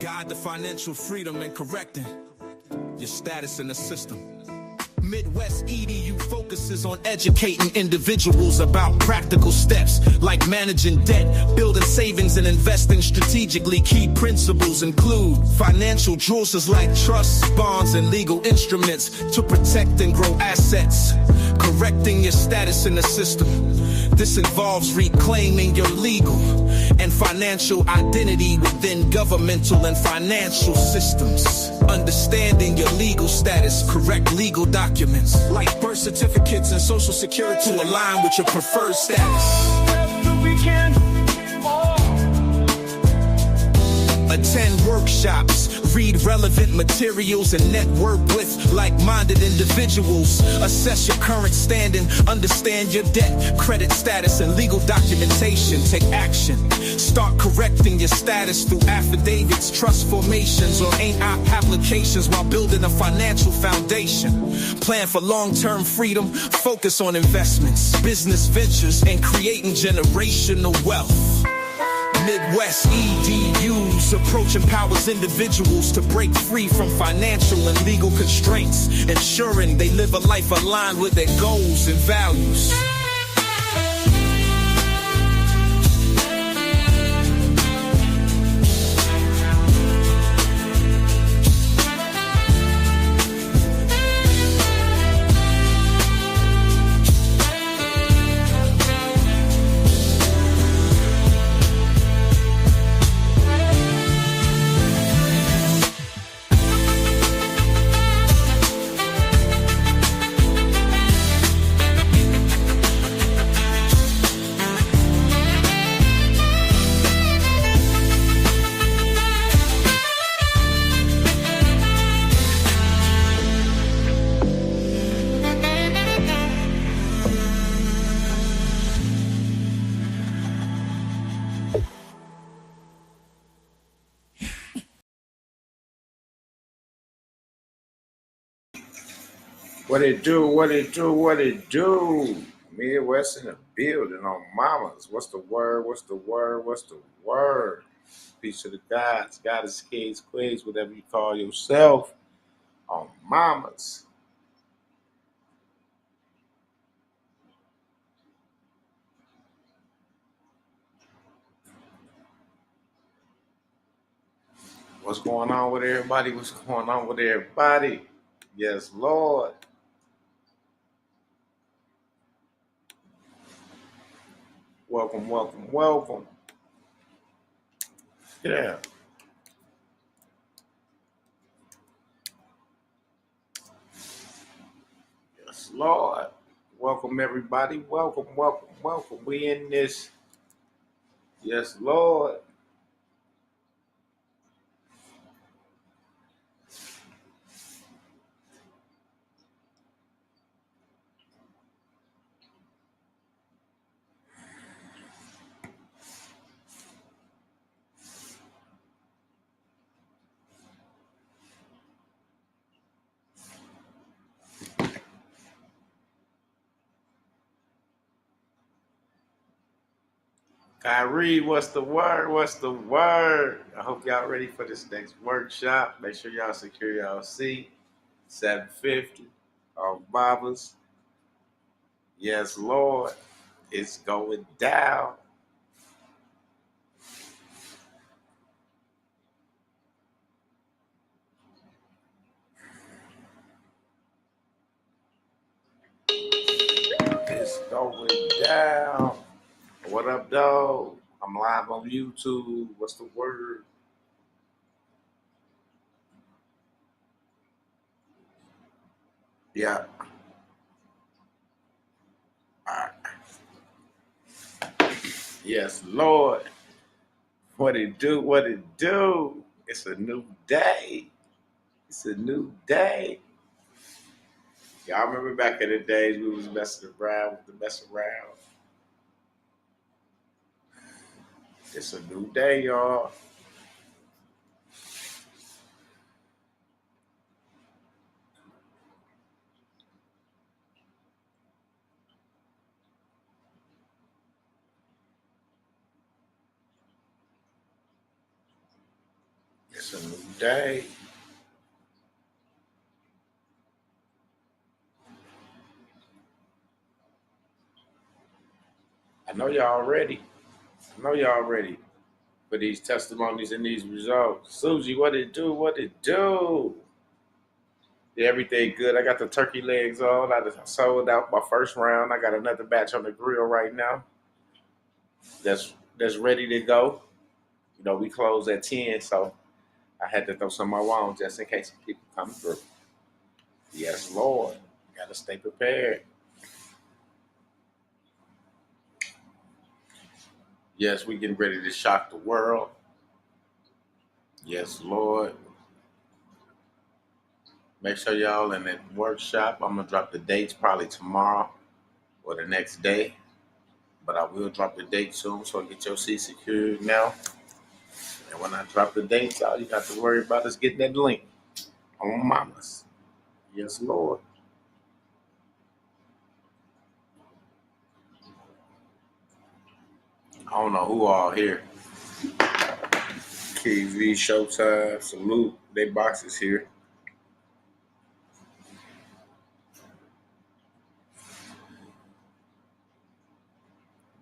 Guide the financial freedom and correcting your status in the system. Midwest EDU focuses on educating individuals about practical steps like managing debt, building savings, and investing strategically. Key principles include financial jewels like trusts, bonds, and legal instruments to protect and grow assets. Correcting your status in the system. This involves reclaiming your legal and financial identity within governmental and financial systems. Understanding your legal status, correct legal documents like birth certificates and social security to align with your preferred status. Attend workshops, read relevant materials, and network with like-minded individuals. Assess your current standing, understand your debt, credit status, and legal documentation. Take action. Start correcting your status through affidavits, trust formations, or applications while building a financial foundation. Plan for long-term freedom, focus on investments, business ventures, and creating generational wealth. Midwest EDU's approach empowers individuals to break free from financial and legal constraints, ensuring they live a life aligned with their goals and values. What it do, what it do, what it do? Midwest in the building on mamas. What's the word, what's the word, what's the word? Peace to the gods, goddess, kids, queens, whatever you call yourself, on mamas. What's going on with everybody? What's going on with everybody? Yes, Lord. Welcome, welcome, welcome. Yeah. Yes, Lord. Welcome, everybody. Welcome, welcome, welcome. We in this. Yes, Lord. Kyrie, what's the word? What's the word? I hope y'all ready for this next workshop. Make sure y'all secure y'all seat. 750 on Bobbers. Yes, Lord. It's going down. It's going down. What up, dog? I'm live on YouTube. What's the word? Yeah. All right. Yes, Lord. What it do? What it do? It's a new day. It's a new day. Y'all remember back in the days we was messing around with the mess around? It's a new day, y'all. Yes, It's a new day. I know y'all ready. I know y'all ready for these testimonies and these results. Susie, what it do? What it do? Yeah, everything good. I got the turkey legs on. I just sold out my first round. I got another batch on the grill right now. That's ready to go. You know, we close at 10, so I had to throw some of my on just in case people come through. Yes, Lord. Gotta stay prepared. Yes, we getting ready to shock the world. Yes, Lord. Make sure y'all in that workshop. I'm gonna drop the dates probably tomorrow or the next day. But I will drop the date soon, so get your seat secured now. And when I drop the dates, all you got to worry about is getting that link on Mamas. Yes, Lord. I don't know who all here. KV, Showtime, Salute. They boxes here.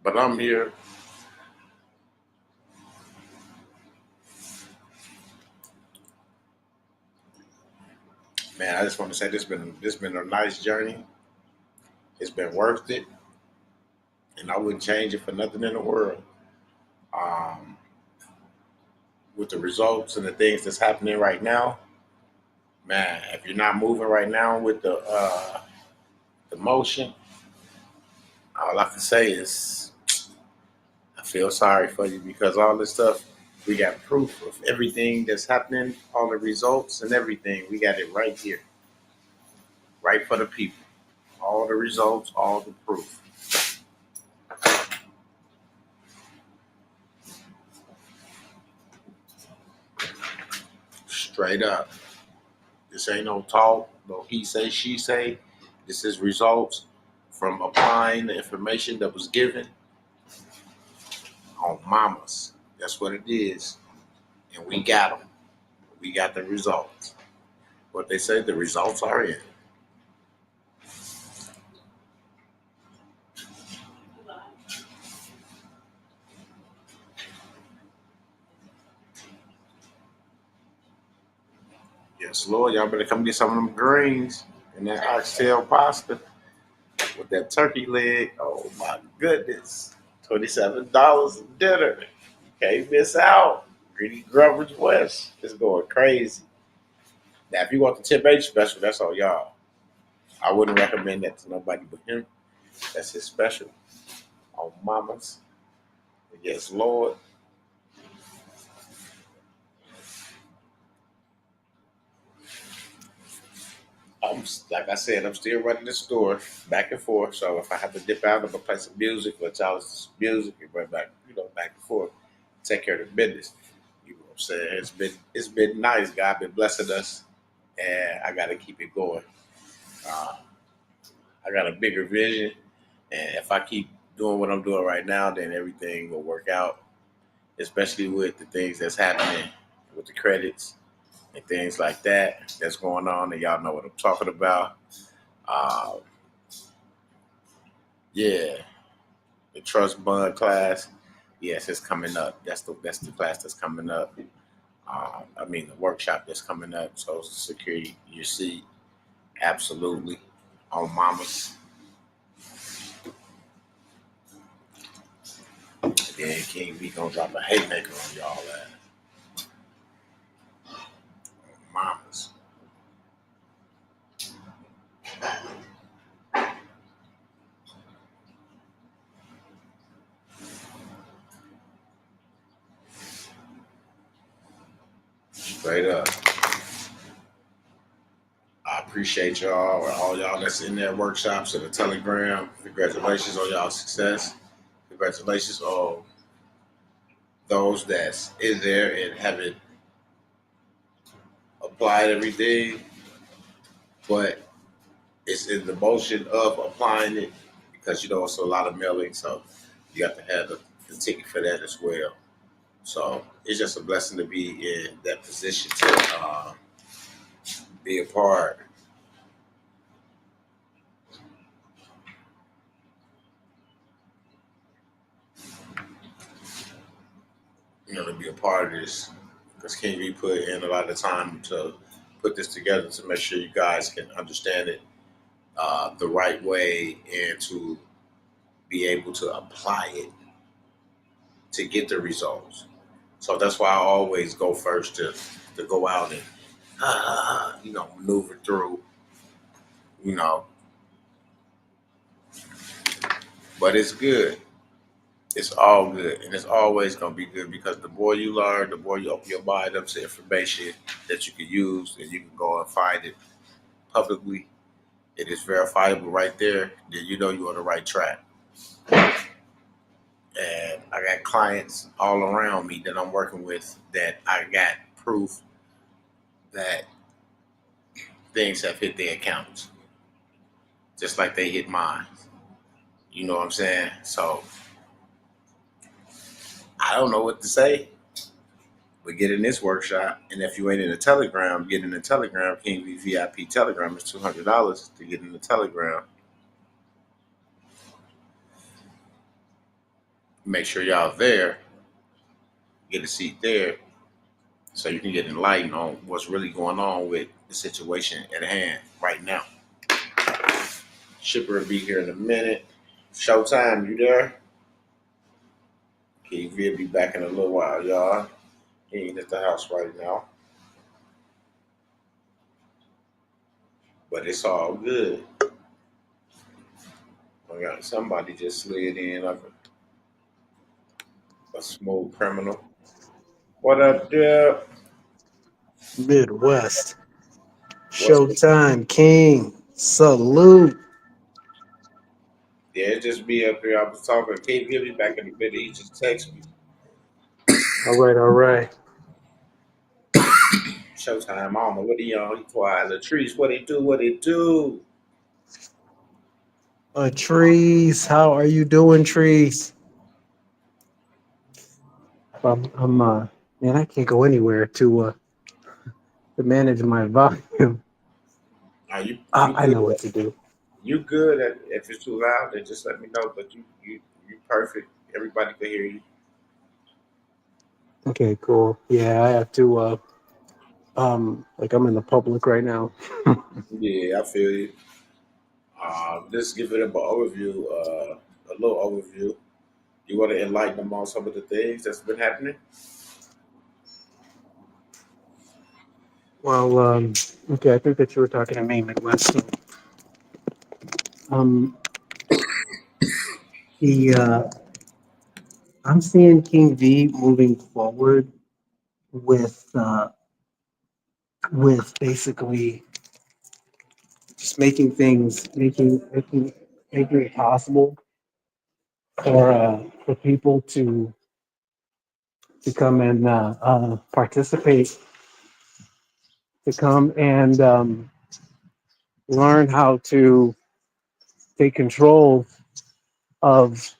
But I'm here. Man, I just want to say this been a nice journey. It's been worth it, and I wouldn't change it for nothing in the world. Um, with the results and the things that's happening right now, man, if you're not moving right now with the motion, all I can say is I feel sorry for you because all this stuff we got proof of everything that's happening, all the results and everything. We got it right here, right for the people. All the results, all the proof. Straight up. This ain't no talk, no he say, she say. This is results from applying the information that was given on mamas. That's what it is. And we got them. We got the results. What they say, the results are in. Yes, Lord, y'all better come get some of them greens and that oxtail pasta with that turkey leg. Oh my goodness. $27 a dinner. Can't miss out. Greedy Grubbers West is going crazy. Now, if you want the Tip H special, that's all y'all. I wouldn't recommend that to nobody but him. That's his special on Mamas. Yes, Lord. Like I said, I'm still running the store back and forth. So if I have to dip out, I'm gonna play some music, let y'all listen to some music, and run back, back and forth. Take care of the business. You know what I'm saying? It's been nice. God been blessing us, and I gotta keep it going. Uh, I got a bigger vision, and if I keep doing what I'm doing right now, then everything will work out. Especially with the things that's happening with the credits and things like that that's going on, and y'all know what I'm talking about. Uh, yeah, the trust bond class. Yes, it's coming up. That's the class that's coming up. I mean, the workshop that's coming up. So secure your seat, absolutely, on Mamas. And then King B gonna drop a haymaker on y'all on Mamas. Straight up. I appreciate y'all, or all y'all that's in their workshops and the Telegram. Congratulations on y'all success. Congratulations on those that's in there and haven't applied everything, but it's in the motion of applying it because it's a lot of mailing, so you have to have the ticket for that as well. So it's just a blessing to be in that position to be a part, to be a part of this. Because King V put in a lot of time to put this together to make sure you guys can understand it the right way and to be able to apply it to get the results. So that's why I always go first to go out and maneuver through, you know. But it's good. It's all good, and it's always gonna be good because the more you learn, the more you open your mind up to information that you can use, and you can go and find it publicly. It is verifiable right there. Then you know you're on the right track. And I got clients all around me that I'm working with that I got proof that things have hit their accounts, just like they hit mine. You know what I'm saying? So I don't know what to say, but get in this workshop. And if you ain't in the Telegram, get in the Telegram. King V VIP Telegram is $200 to get in the Telegram. Make sure y'all there. Get a seat there so you can get enlightened on what's really going on with the situation at hand right now. Shipper will be here in a minute. Showtime, you there? King V will be back in a little while, y'all. He ain't at the house right now. But it's all good. I got somebody just slid in like a smooth criminal. What up, there? Midwest. What's Showtime King. Salute. Yeah, it just be up here. I was talking. King V will be back in a minute. He just text me. All right, all right. Showtime, mama. What are you on? He quiet. Latrice, what it do? What it do? Trees, how are you doing, Trees? I'm man, I can't go anywhere to manage my volume. Are you I, you I know good? what to do. You good? At, if it's too loud, then just let me know. But you perfect. Everybody can hear you. Okay, cool. Yeah, I have to like I'm in the public right now. Yeah, I feel you. Just give it a overview, a little overview. You want to enlighten them on some of the things that's been happening? Well, okay, I think that you were talking to me, Midwest. So, um the I'm seeing King V moving forward with basically just making things making it possible for people to come and participate, to come and learn how to take control of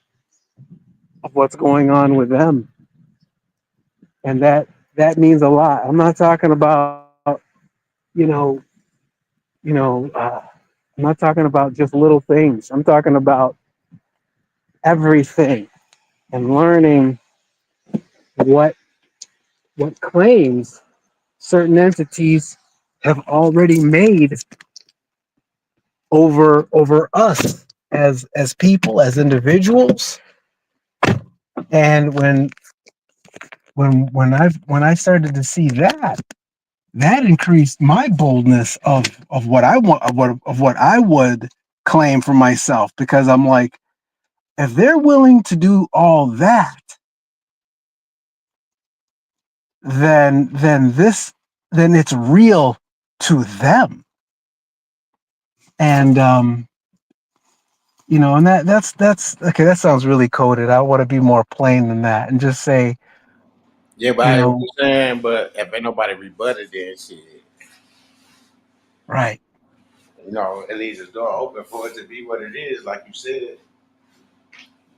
what's going on with them, and that means a lot. I'm not talking about you know you know I'm not talking about just little things. I'm talking about everything and learning what claims certain entities have already made over us as people, as individuals. And when I started to see that, that increased my boldness of what I want, of what I would claim for myself, because I'm like, if they're willing to do all that, then it's real to them. And and that's okay. That sounds really coded. I want to be more plain than that and just say, Yeah, but you I hear what know, you're saying. But if ain't nobody rebutted it, shit, right, it leaves the door open for it to be what it is, like you said.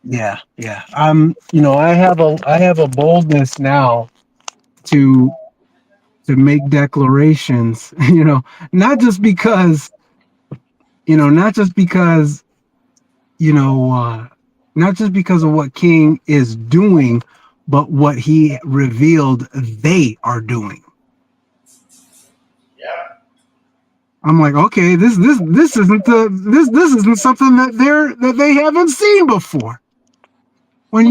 Yeah, yeah. I have a boldness now to make declarations, not just because, not just because, you know, uh, not just because of what King is doing, but what he revealed they are doing. Yeah. I'm like, okay, this isn't this isn't something that they haven't seen before. When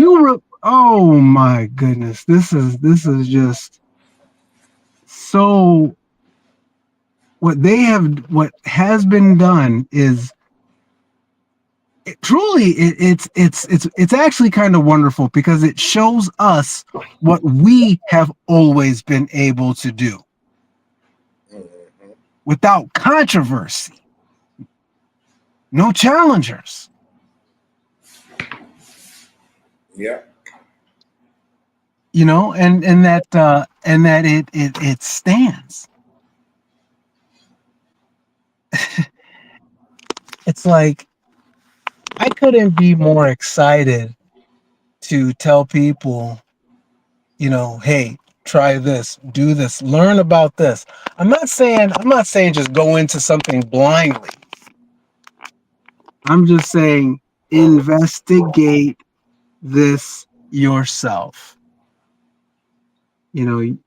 oh my goodness, this is just so what has been done is it's actually kind of wonderful because it shows us what we have always been able to do Mhm. without controversy, no challengers, Yeah. and that it stands. It's like I couldn't be more excited to tell people, hey, try this, do this, learn about this. I'm not saying just go into something blindly. I'm just saying investigate this yourself. You know,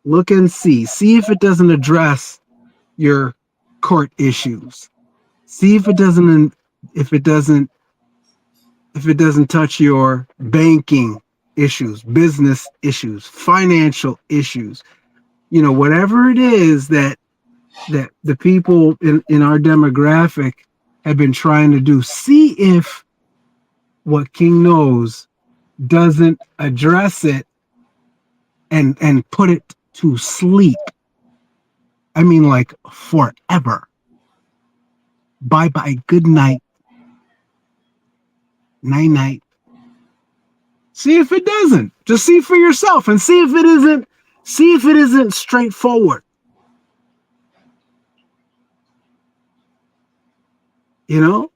look and see if it doesn't address your court issues. See if it doesn't if it doesn't touch your banking issues, business issues, financial issues. Whatever it is that the people in our demographic have been trying to do, see if what King knows doesn't address it and put it to sleep. I mean, like forever. Bye bye. Good night. Night night. See if it doesn't. Just see for yourself and see if it isn't. See if it isn't straightforward. I'm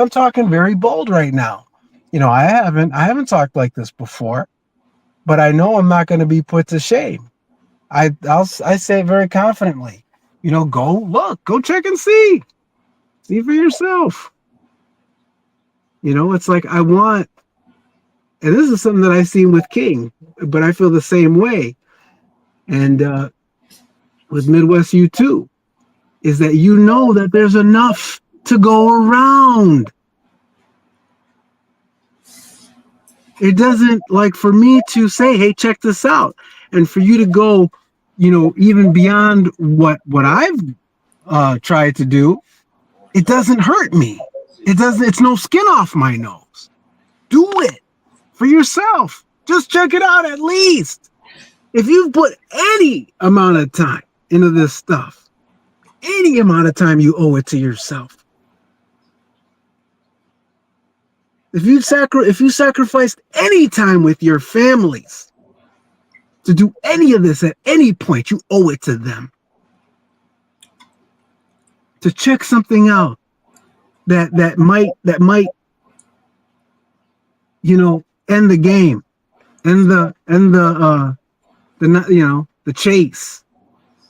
talking very bold right now. I haven't talked like this before, but I know I'm not going to be put to shame. I say it very confidently. Go look, go check and see for yourself. It's like I want, and this is something that I've seen with King, but I feel the same way. And with Midwest U too, is that that there's enough to go around. It doesn't like for me to say, hey, check this out, and for you to go, even beyond what I've tried to do. It doesn't hurt me. It's no skin off my nose. Do it for yourself. Just check it out at least. If you've put any amount of time into this stuff, any amount of time, you owe it to yourself. If you sacrificed any time with your families to do any of this at any point, you owe it to them. To check something out that might end the game, the chase,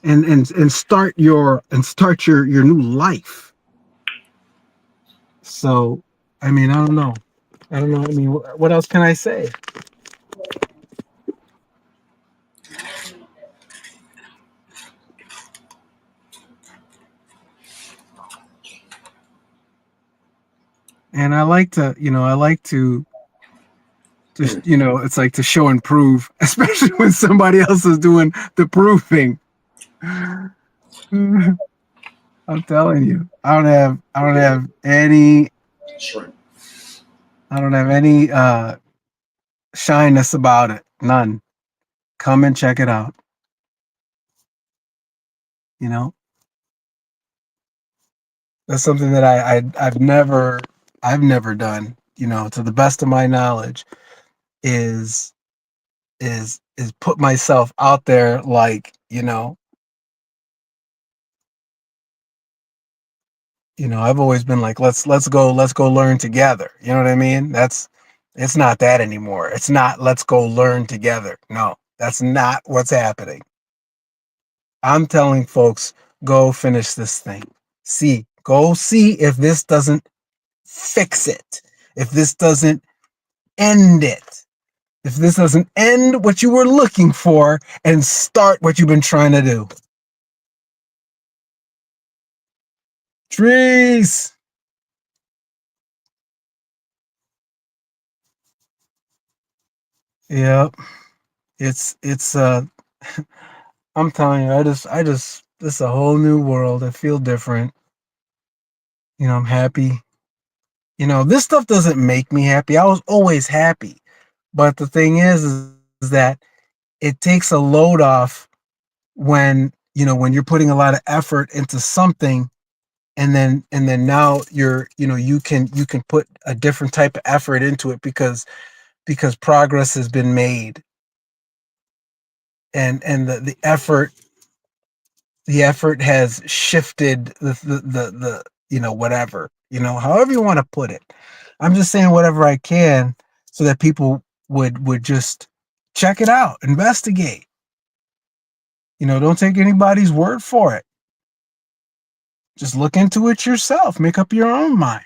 and start your new life. So, I mean, I don't know. I don't know. I mean, what else can I say? And I like to just, it's like to show and prove, especially when somebody else is doing the proving. I'm telling you, Shrink. I don't have any shyness about it. None. Come and check it out. You know, that's something that I've never done. To the best of my knowledge, is put myself out there like I've always been like, let's go learn together. You know what I mean? It's not that anymore. It's not let's go learn together. No, that's not what's happening. I'm telling folks, go finish this thing. Go see if this doesn't fix it. If this doesn't end it. If this doesn't end what you were looking for and start what you've been trying to do. Trees. Yep. It's I'm telling you, this is a whole new world. I feel different. I'm happy. This stuff doesn't make me happy. I was always happy. But the thing is that it takes a load off when, when you're putting a lot of effort into something, and then now you can put a different type of effort into it because progress has been made, and the effort has shifted the whatever, however you want to put it. I'm just saying whatever I can so that people would just check it out, investigate. Don't take anybody's word for it. Just look into it yourself. Make up your own mind.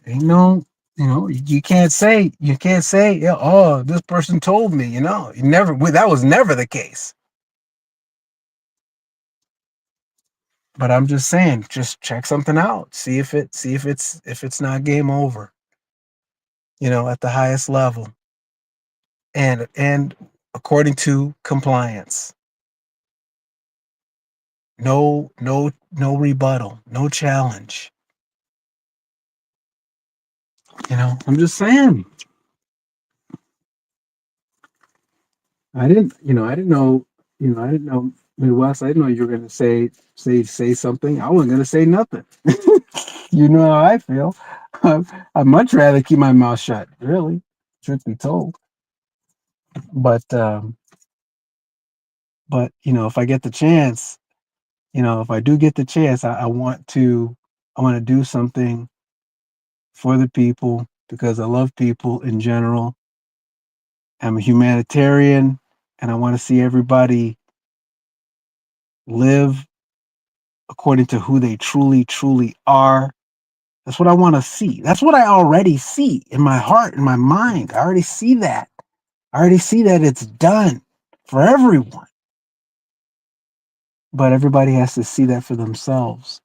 Ain't no, you can't say, yeah, oh, this person told me. That was never the case. But I'm just saying, just check something out. See if it's not game over. At the highest level, and according to compliance. No rebuttal, no challenge. I'm just saying. I didn't know Midwest. I didn't know you were gonna say something. I wasn't gonna say nothing. You know how I feel. I'd much rather keep my mouth shut, really, truth be told. But if I get the chance, if I do get the chance, I want to do something for the people because I love people in general. I'm a humanitarian, and I want to see everybody live according to who they truly, truly are. That's what I want to see. That's what I already see in my heart, in my mind. I already see that. I already see that it's done for everyone. But everybody has to see that for themselves.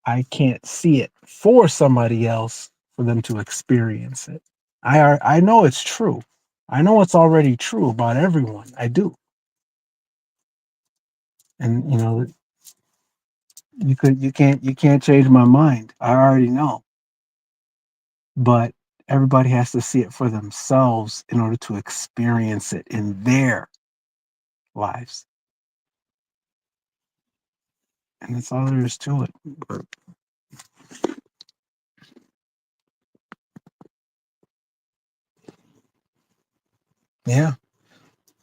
I can't see it for somebody else for them to experience it. I know it's true. I know it's already true about everyone. I do. And you can't change my mind. I already know. But everybody has to see it for themselves in order to experience it in their lives. And that's all there is to it. But yeah,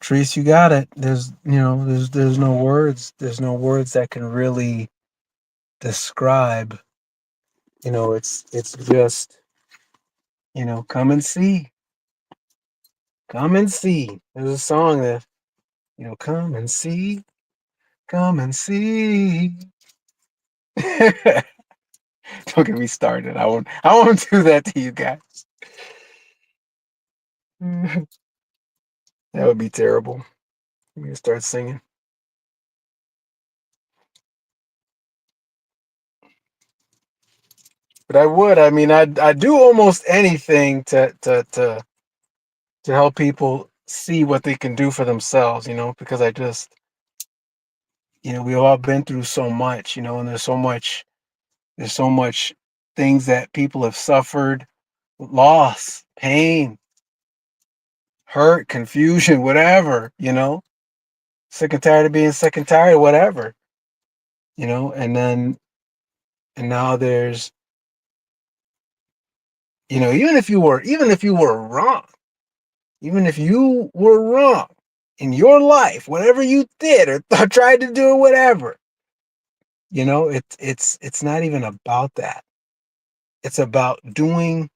Trees, you got it. There's no words. There's no words that can really describe. It's just, come and see. Come and see. There's a song that, come and see. Come and see. Don't get me started. I won't do that to you guys. That would be terrible. I'm gonna start singing. But I would. I mean, I do almost anything to help people see what they can do for themselves, because I just, we've all been through so much, and there's so much things that people have suffered, loss, pain, hurt, confusion, whatever, sick and tired of being sick and tired, whatever, and now there's, even if you were wrong, even if you were wrong, in your life, whatever you did or tried to do, or whatever, it's not even about that. It's about doing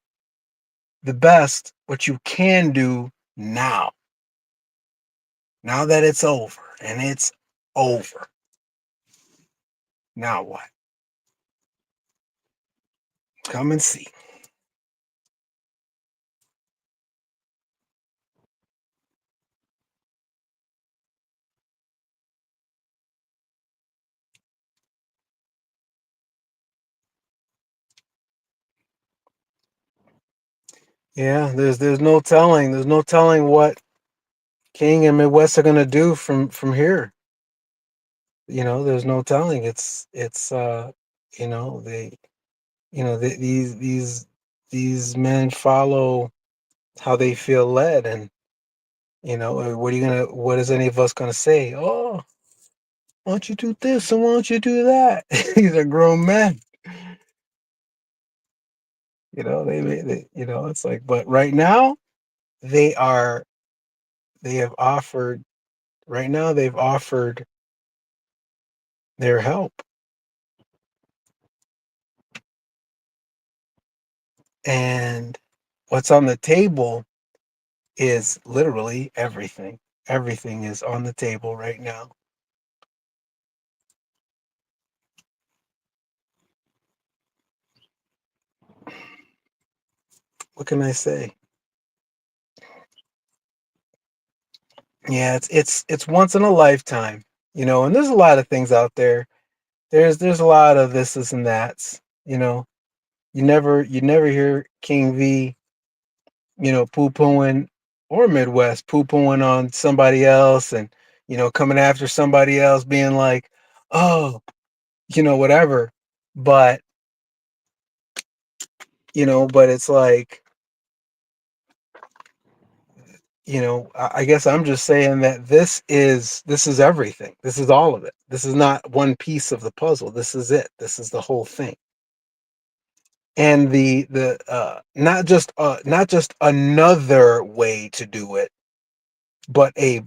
the best what you can do now. Now that it's over, and it's over. Now what? Come and see. Yeah, there's no telling. There's no telling what King and Midwest are gonna do from here. There's no telling. They these men follow how they feel led, and what is any of us gonna say? Oh, why don't you do this and why don't you do that? These are grown men. It's like, but right now they are they have offered right now they've offered their help, and what's on the table is literally everything. Everything is on the table right now. What can I say? Yeah, it's once in a lifetime, and there's a lot of things out there. There's a lot of this and that's, you never hear King V, poo-pooing, or Midwest poo-pooing on somebody else, and coming after somebody else, being like, oh, whatever. But but it's like, I guess I'm just saying that this is everything. This is all of it. This is not one piece of the puzzle. This is it. This is the whole thing. And the not just another way to do it, but a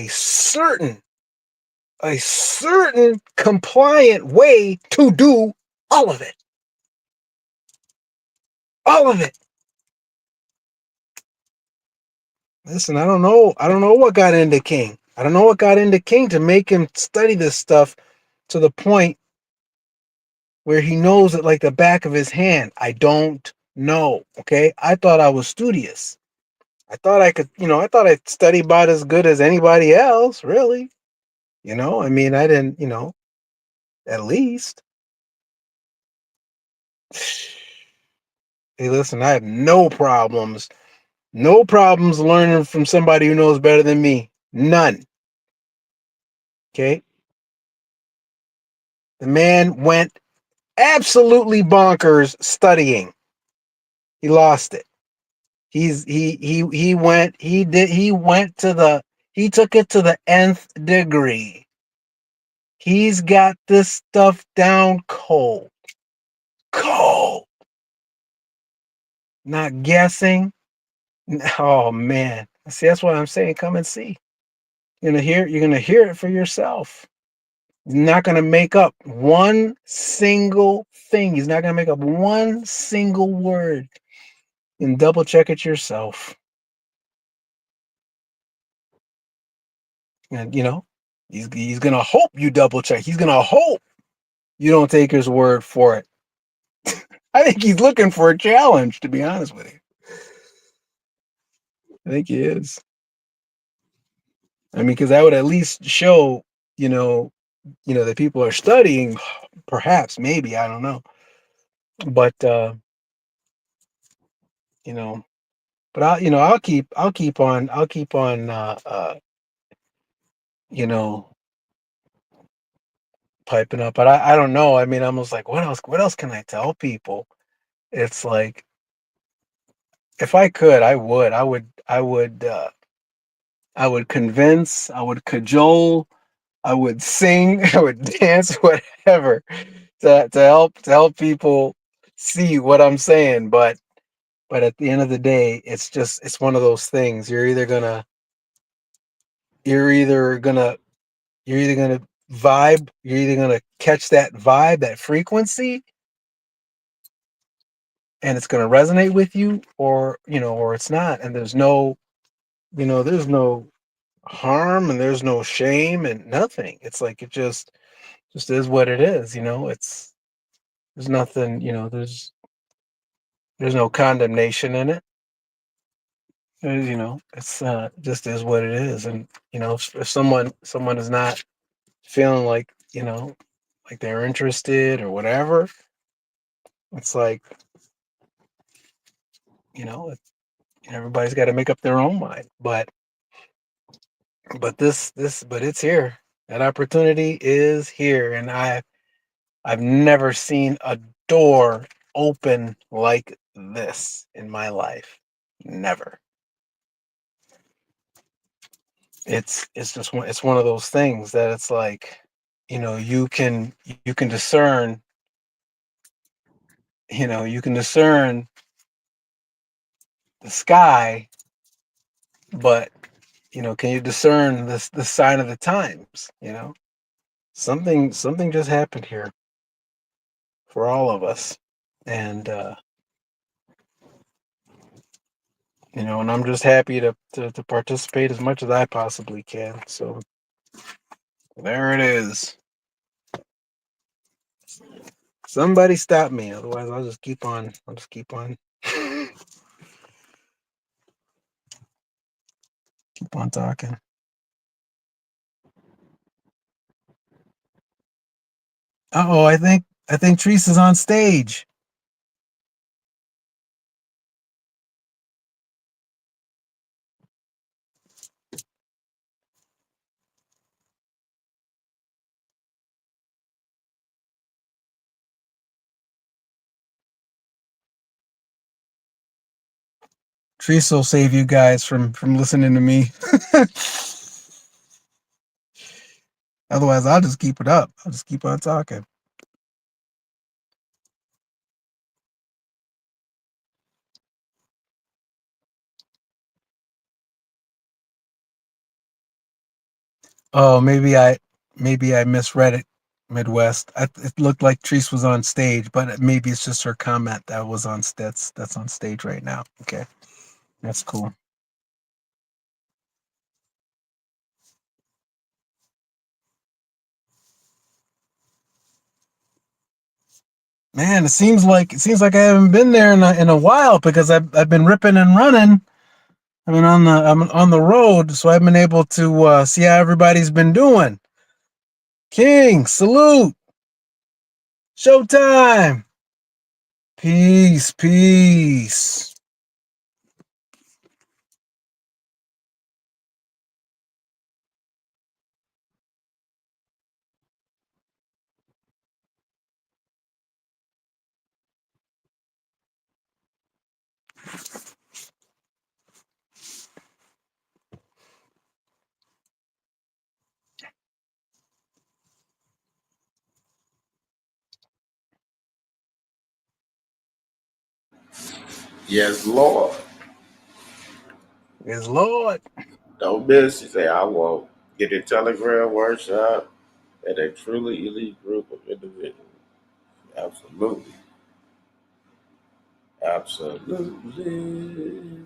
certain compliant way to do all of it. All of it. Listen, I don't know what got into King. I don't know what got into King to make him study this stuff to the point where he knows it like the back of his hand. I don't know. Okay. I thought I was studious. I thought I could, I thought I'd study about as good as anybody else, really. I mean, I didn't, at least. Hey, listen, I have no problems learning from somebody who knows better than me. None. Okay. The man went absolutely bonkers studying. He lost it. He took it to the nth degree. He's got this stuff down cold. Cold. Not guessing. Oh man. See, that's what I'm saying. Come and see. You're gonna hear it for yourself. He's not gonna make up one single thing. He's not gonna make up one single word. And double check it yourself. And he's gonna hope you double check. He's gonna hope you don't take his word for it. I think he's looking for a challenge, to be honest with you. I think he is. I mean, because that would at least show, that people are studying, perhaps, maybe, I don't know. But you know, but I'll keep on you know, piping up. But I don't know. I mean, I'm almost like, what else can I tell people? It's like, if I could, I would convince, I would cajole, I would sing, I would dance, whatever, to help people see what I'm saying. But at the end of the day, it's one of those things. You're either gonna you're either gonna you're either gonna vibe, you're either gonna catch that vibe, that frequency, and it's gonna resonate with you, or it's not. And there's no harm and there's no shame and nothing. It's like it just is what it is. There's nothing. There's no condemnation in it. It's just is what it is. And if someone is not feeling like like they're interested or whatever, it's like you know it, everybody's got to make up their own mind. But it's here. That opportunity is here, and I've never seen a door open like this in my life. Never. It's just one of those things that it's like, you can discern, you can discern the sky, but can you discern the sign of the times? Something just happened here for all of us. And and I'm just happy to participate as much as I possibly can. So there it is. Somebody stop me, otherwise I'll just keep on. Keep on talking. Uh-oh, I think Teresa's on stage. Teresa will save you guys from listening to me. Otherwise, I'll just keep it up. I'll just keep on talking. Oh, maybe I misread it, Midwest. It looked like Teresa was on stage, but maybe it's just her comment that was that's on stage right now. Okay, that's cool. Man, it seems like I haven't been there in a while because I've been ripping and running. I'm on the road, so I've been able to see how everybody's been doing. King, salute, showtime, peace, peace. Yes, Lord. Yes, Lord. Don't miss. He say, I won't. Get a Telegram workshop and a truly elite group of individuals. Absolutely. Absolutely.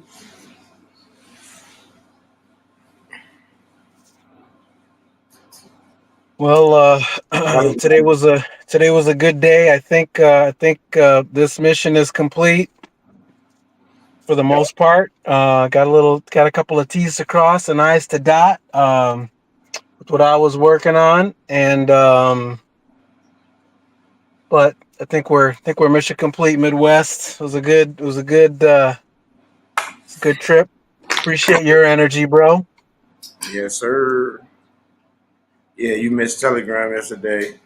Well, today was a good day. I think this mission is complete for the most part. Got a couple of T's to cross and I's to dot. With what I was working on, and but I think we're mission complete. Midwest it was a good trip. Appreciate your energy, bro. Yes, sir. Yeah, you missed Telegram yesterday.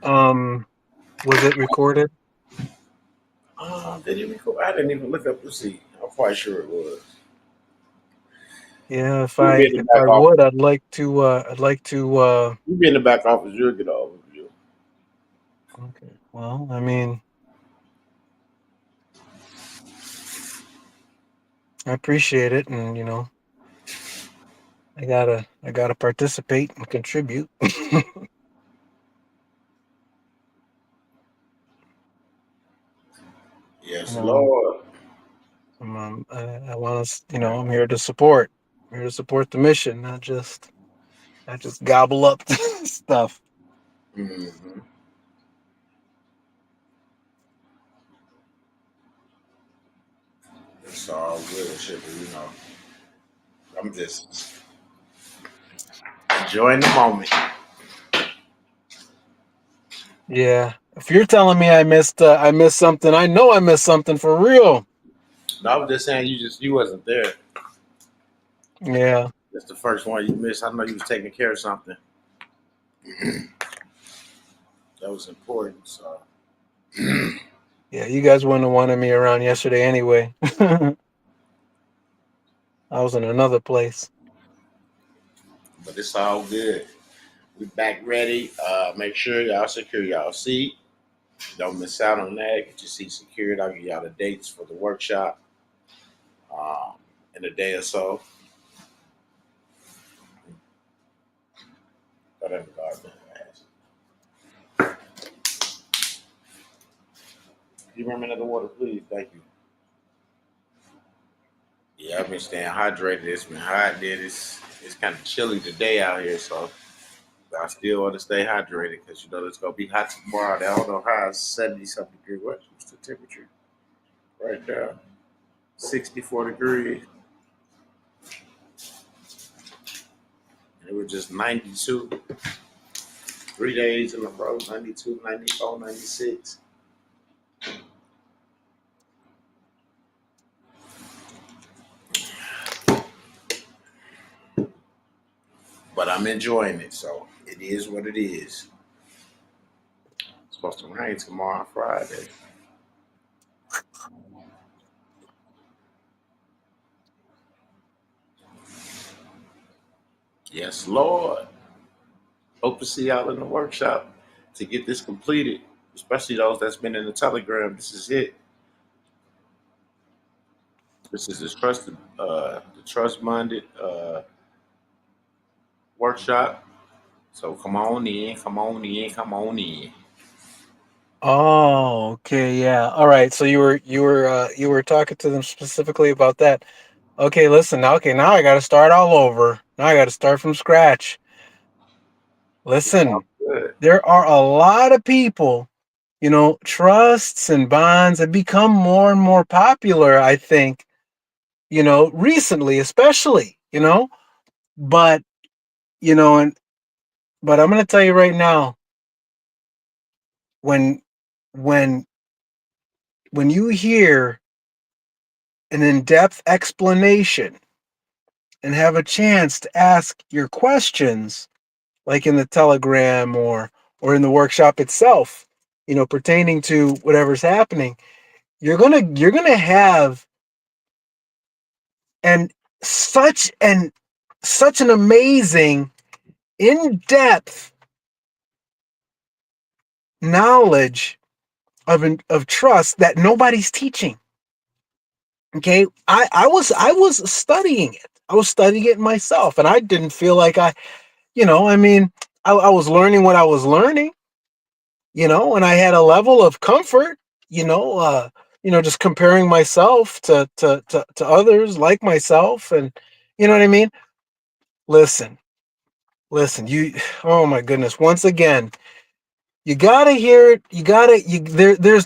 Um, was it recorded? Did he record? I didn't even look up to see. I'm quite sure it was. Yeah, if You'll I be in the if back I office. would, I'd like to. You'll be in the back office. You'll get an overview. Okay. Well, I mean, I appreciate it, and I gotta participate and contribute. You Yes, know, Lord. I want to, I'm here to support. I'm here to support the mission, not just gobble up stuff. Hmm. It's all good shit, but I'm just enjoying the moment. Yeah. If you're telling me I missed something, I know I missed something for real. No, I was just saying you wasn't there. Yeah. That's the first one you missed. I know you was taking care of something that was important. So, Yeah, you guys wouldn't have wanted me around yesterday anyway. I was in another place. but it's all good. We back ready. Make sure y'all secure y'all seat. Don't miss out on that. Get your seat secured. I'll give y'all the dates for the workshop um, in a day or so. Got in the garden. Can you bring me another water, please? Thank you. Yeah, I've been staying hydrated. It's been hot. It's kind of chilly today out here, so I still want to stay hydrated because it's gonna be hot tomorrow. I don't know how it's 70 something degrees. What's the temperature? Right there, 64 degrees. It was just 92. 3 days in a row, 92, 94, 96. But I'm enjoying it, so it is what it is. It's supposed to rain tomorrow, Friday. Yes, Lord. Hope to see y'all in the workshop to get this completed, especially those that's been in the Telegram. This is it. This is the trust minded workshop. So come on in, come on in, come on in. Oh, okay, yeah. All right. So you were talking to them specifically about that. Okay, listen. Now, okay, now I got to start all over. Now I got to start from scratch. Listen, Good. there are a lot of people, trusts and bonds have become more and more popular, I think, recently, especially, but, and but I'm going to tell you right now, when when when you hear an in-depth explanation and have a chance to ask your questions, like in the Telegram or in the workshop itself, pertaining to whatever's happening, you're gonna have and such an such an amazing in-depth knowledge of trust that nobody's teaching. Okay, I was studying it. I was studying it myself, and I didn't feel like I mean, I was learning what I was learning, and I had a level of comfort, you know, uh, just comparing myself to others like myself, and you know what I mean. Listen, listen, oh my goodness, once again, you gotta hear it.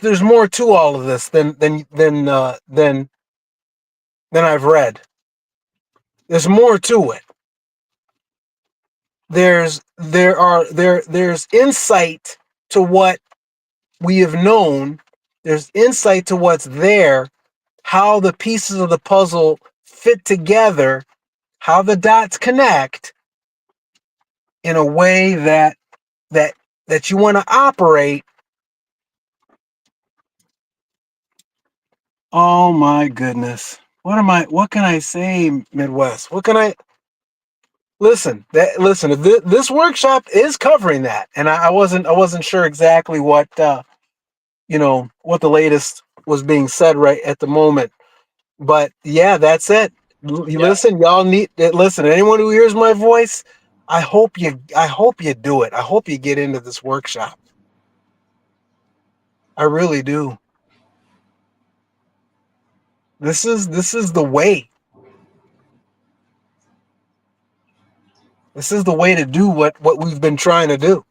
There's more to all of this than I've read. There's more to it. There's insight to what we have known. There's insight to what's there, how the pieces of the puzzle fit together, how the dots connect in a way that that you want to operate. Oh my goodness. What can I say, Midwest? What can I listen, if this workshop is covering that, and I wasn't sure exactly what the latest was being said right at the moment. But yeah, that's it. Yeah. listen, y'all need listen. Anyone who hears my voice, I hope you do it. I hope you get into this workshop. I really do. This is the way. This is the way to do what we've been trying to do.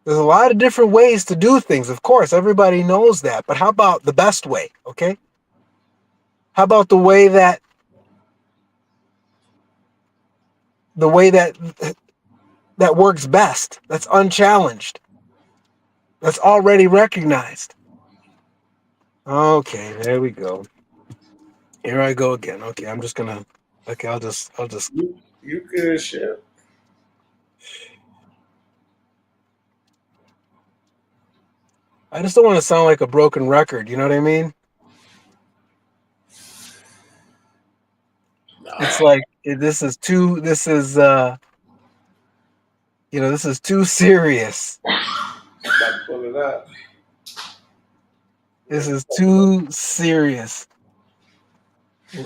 There's a lot of different ways to do things. Of course, everybody knows that. But how about the best way? Okay. How about the way that the way that that works best? That's unchallenged. That's already recognized. Okay, there we go. Here I go again. Okay, I'm just gonna. Okay, I'll just. You good, Chef. I just don't want to sound like a broken record. You know what I mean? It's No. like this is too. This is this is too serious. Like pull it up. This is too serious.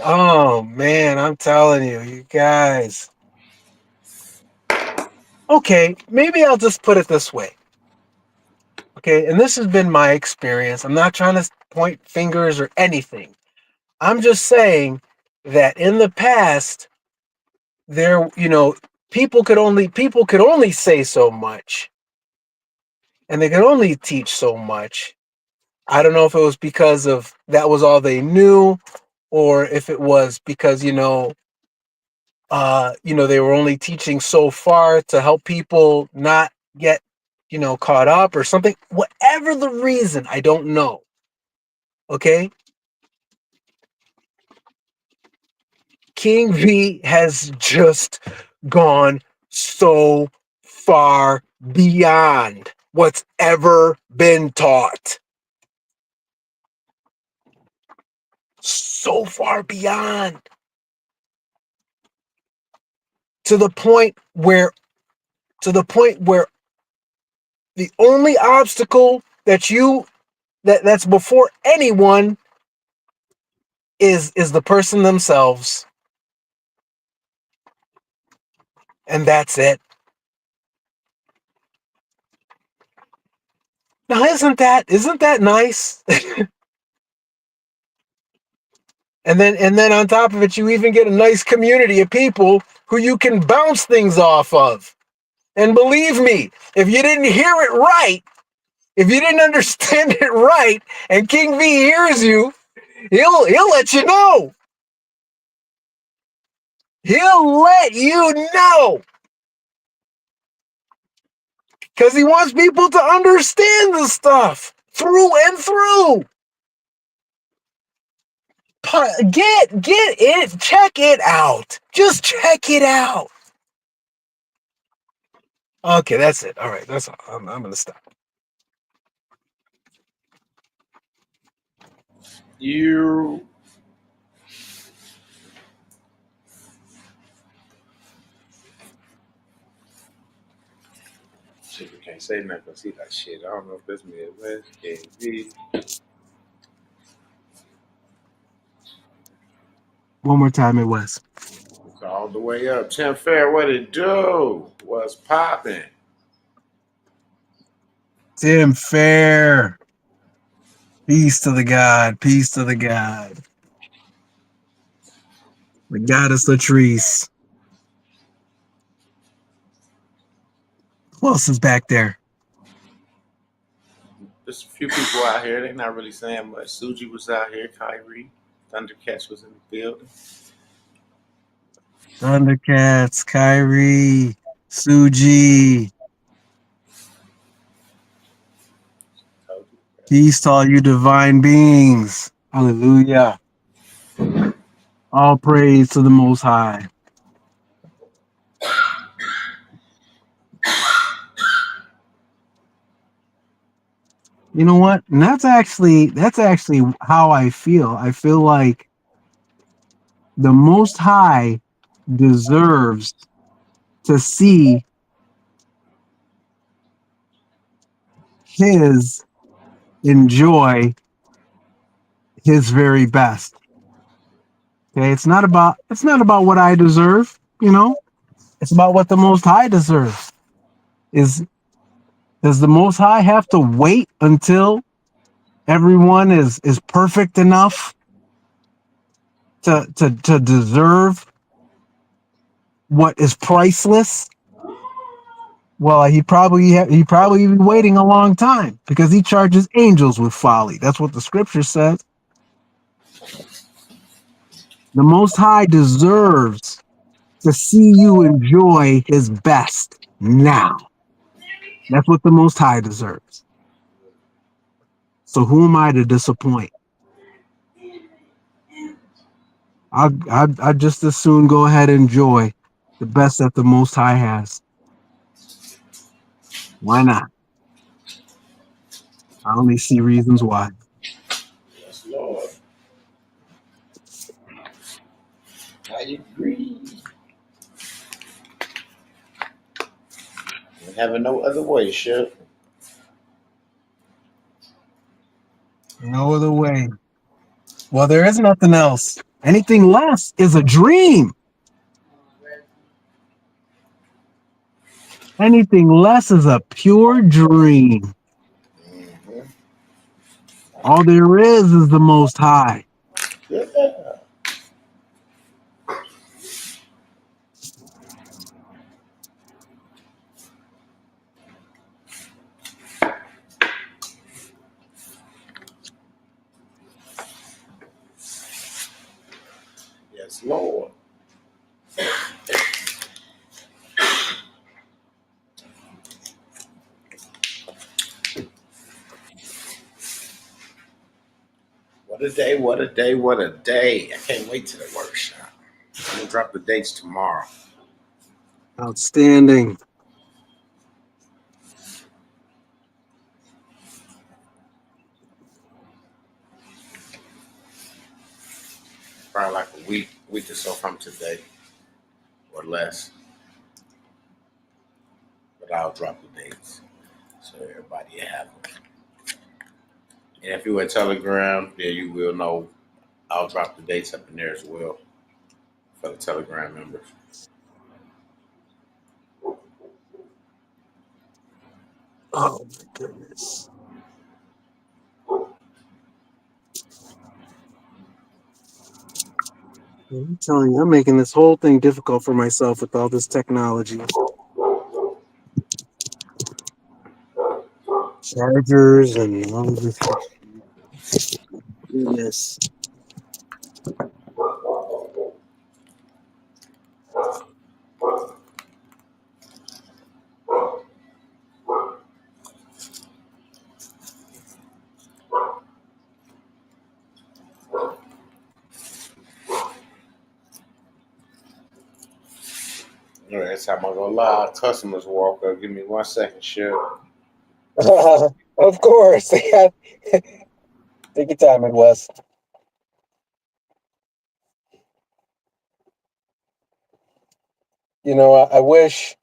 Oh man, I'm telling you, you guys. Okay, maybe I'll just put it this way. Okay, and this has been my experience. I'm not trying to point fingers or anything. I'm just saying that in the past, there, people could only say so much, and they could only teach so much. I don't know if it was because of that was all they knew, or if it was because they were only teaching so far to help people not get caught up or something. Whatever the reason, I don't know. Okay, King V has just gone so far beyond what's ever been taught. So far beyond. To the point where the only obstacle that's before anyone is the person themselves. And that's it. Now isn't that nice? And then on top of it, you even get a nice community of people who you can bounce things off of. And believe me, if you didn't hear it right, if you didn't understand it right, and King V hears you, he'll let you know. He'll let you know. Because he wants people to understand the stuff through and through. Get it, check it out. Just check it out. Okay, that's it. All right, that's all. I'm gonna stop. You. Shit, you can't say nothing because he like, shit, I don't know if this Midwest, KV. One more time, it was. It's all the way up. Tim Fair, what it do? What's popping? Tim Fair. Peace to the God. Peace to the God. The goddess Latrice. Who else is back there? There's a few people out here. They're not really saying much. Suji was out here. Kyrie. Thundercats was in the building. Thundercats, Kyrie, Suji. Peace to all you divine beings. Hallelujah. All praise to the Most High. You know what? And that's actually how I feel. I feel like the Most High deserves to see enjoy his very best. Okay, it's not about what I deserve, It's about what the Most High deserves. Is does the Most High have to wait until everyone is perfect enough to deserve what is priceless? Well, he probably be waiting a long time because he charges angels with folly. That's what the scripture says. The Most High deserves to see you enjoy his best now. That's what the Most High deserves. So who am I to disappoint? I'd just as soon go ahead and enjoy the best that the Most High has. Why not? I only see reasons why. Yes, Lord. I agree. We have no other way, Shep. No other way. Well, there is nothing else. Anything less is a dream. Anything less is a pure dream. Mm-hmm. All there is the Most High. Yeah. Yes, Lord. What a day, what a day, what a day. I can't wait to the workshop. I'm going to drop the dates tomorrow. Outstanding. Probably like a week or so from today or less. But I'll drop the dates so everybody have them. And if you at Telegram, then you will know I'll drop the dates up in there as well for the Telegram members. Oh my goodness. I'm telling you, I'm making this whole thing difficult for myself with all this technology. Chargers and all of this. Goodness. All right, that's how I'm gonna lie. Customers walk up. Give me 1 second, sure. Of course. Yeah. Take your time, Midwest. I wish,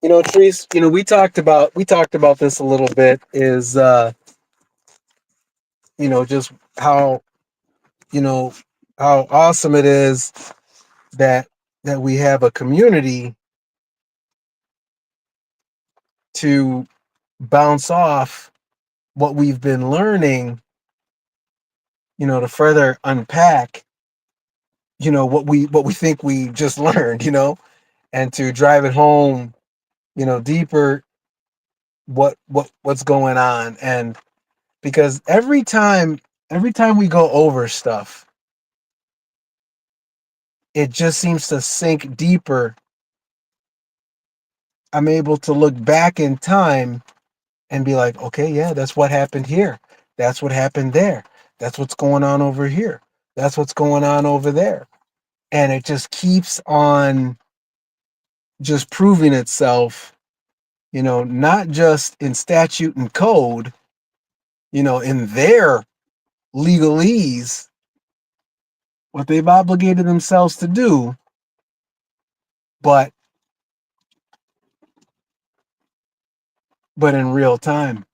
Trees, we talked about this a little bit, is just how, you know, how awesome it is that we have a community to bounce off what we've been learning, to further unpack, what we think we just learned, and to drive it home, deeper, what's going on. And because every time we go over stuff, it just seems to sink deeper. I'm able to look back in time and be like, okay, yeah, that's what happened here. That's what happened there. That's what's going on over here. That's what's going on over there. And it just keeps on just proving itself, not just in statute and code, in their legalese, what they've obligated themselves to do, but in real time.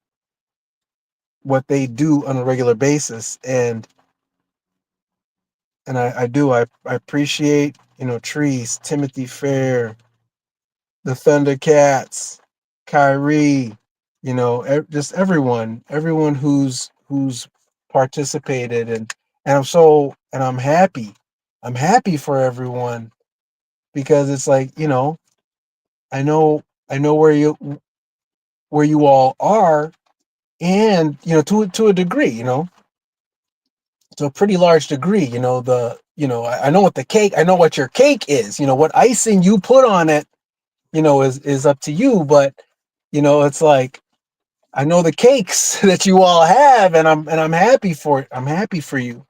what they do on a regular basis. And I do I appreciate, you know, Trees, Timothy Fair, the Thundercats, Kyrie, you know, just everyone who's participated, and I'm happy. I'm happy for everyone because it's like, you know, I know where you all are, and you know, to a degree, you know, to a pretty large degree, you know, I know what the cake, I know what your cake is, you know, what icing you put on it, you know, is up to you, but you know, it's like I know the cakes that you all have, and I'm happy for it. I'm happy for you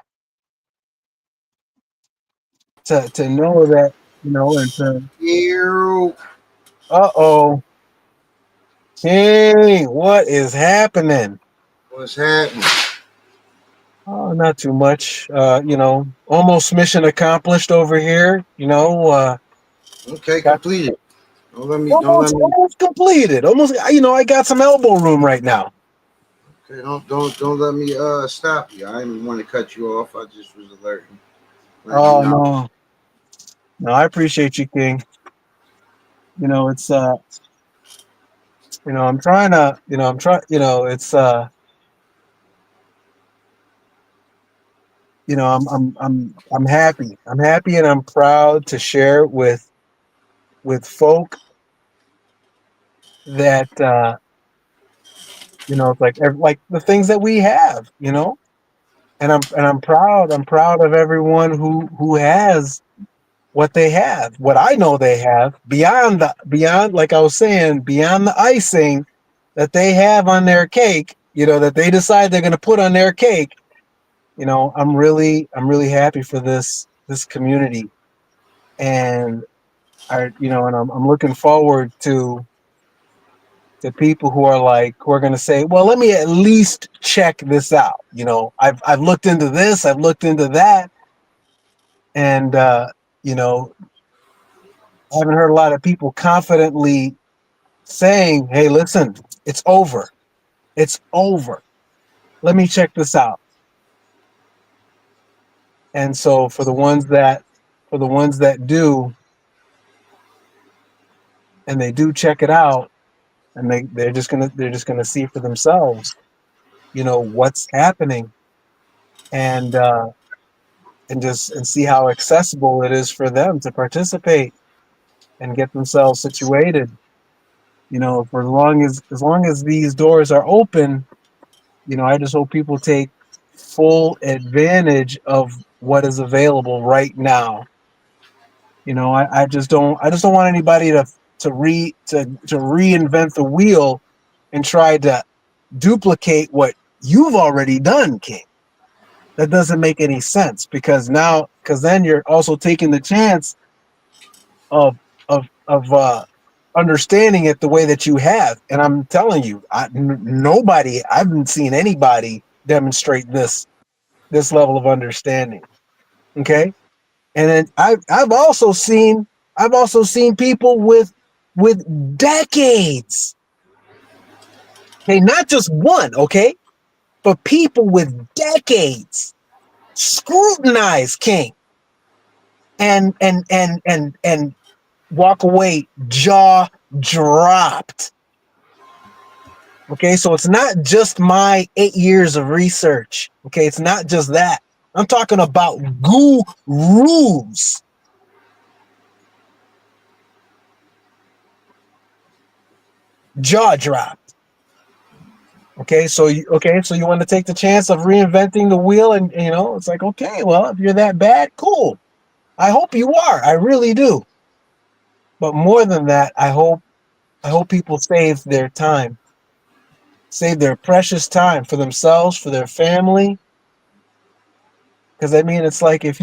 to know that, you know, and to You, uh-oh, King, what is happening? what's happening? Oh, not too much. You know, almost mission accomplished over here. You know, Okay, got completed. Don't let me. almost completed. Almost, you know, I got some elbow room right now. Okay, don't let me stop you. I didn't want to cut you off. I just was alerting, letting you Oh know. no, no, I appreciate you, King. You know, it's you know, I'm trying to, you know, I'm trying, you know, it's you know, I'm happy. I'm happy, and I'm proud to share with folk that you know, it's like the things that we have, you know, and I'm proud. I'm proud of everyone who has what they have, what I know they have, beyond, like I was saying, beyond the icing that they have on their cake, you know, that they decide they're going to put on their cake. You know, I'm really happy for this community, and you know, and I'm looking forward to people who are going to say, well, let me at least check this out. You know, I've looked into this, I've looked into that, and you know, I haven't heard a lot of people confidently saying, hey, listen, it's over. It's over. Let me check this out. And so for the ones that do, and they do check it out, and they're just gonna see for themselves, you know, what's happening, and and see how accessible it is for them to participate and get themselves situated. You know, for as long as these doors are open, you know, I just hope people take full advantage of what is available right now. You know, I just don't want anybody to reinvent the wheel and try to duplicate what you've already done, King. That doesn't make any sense because then you're also taking the chance of understanding it the way that you have. And I'm telling you, nobody, I haven't seen anybody demonstrate this level of understanding. Okay, and then I've also seen people with decades. Okay, not just one. Okay, but people with decades scrutinize King and walk away jaw dropped. Okay, so it's not just my 8 years of research. Okay, it's not just that. I'm talking about gurus. Jaw dropped. So you want to take the chance of reinventing the wheel, and you know, it's like, okay, well, if you're that bad, cool. I hope you are. I really do. But more than that, I hope people save their time, save their precious time for themselves, for their family. Because I mean, it's like if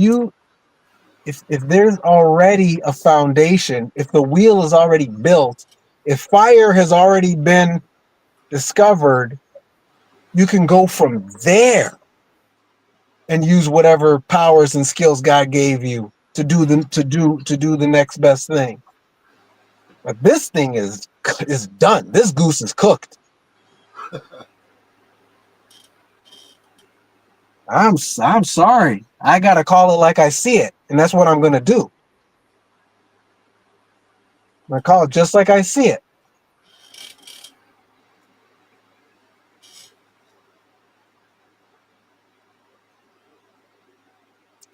there's already a foundation, if the wheel is already built, if fire has already been discovered, you can go from there and use whatever powers and skills God gave you to do the next best thing. But this thing is done. This goose is cooked. I'm sorry. I gotta call it like I see it, and that's what I'm gonna do. I call it just like I see it.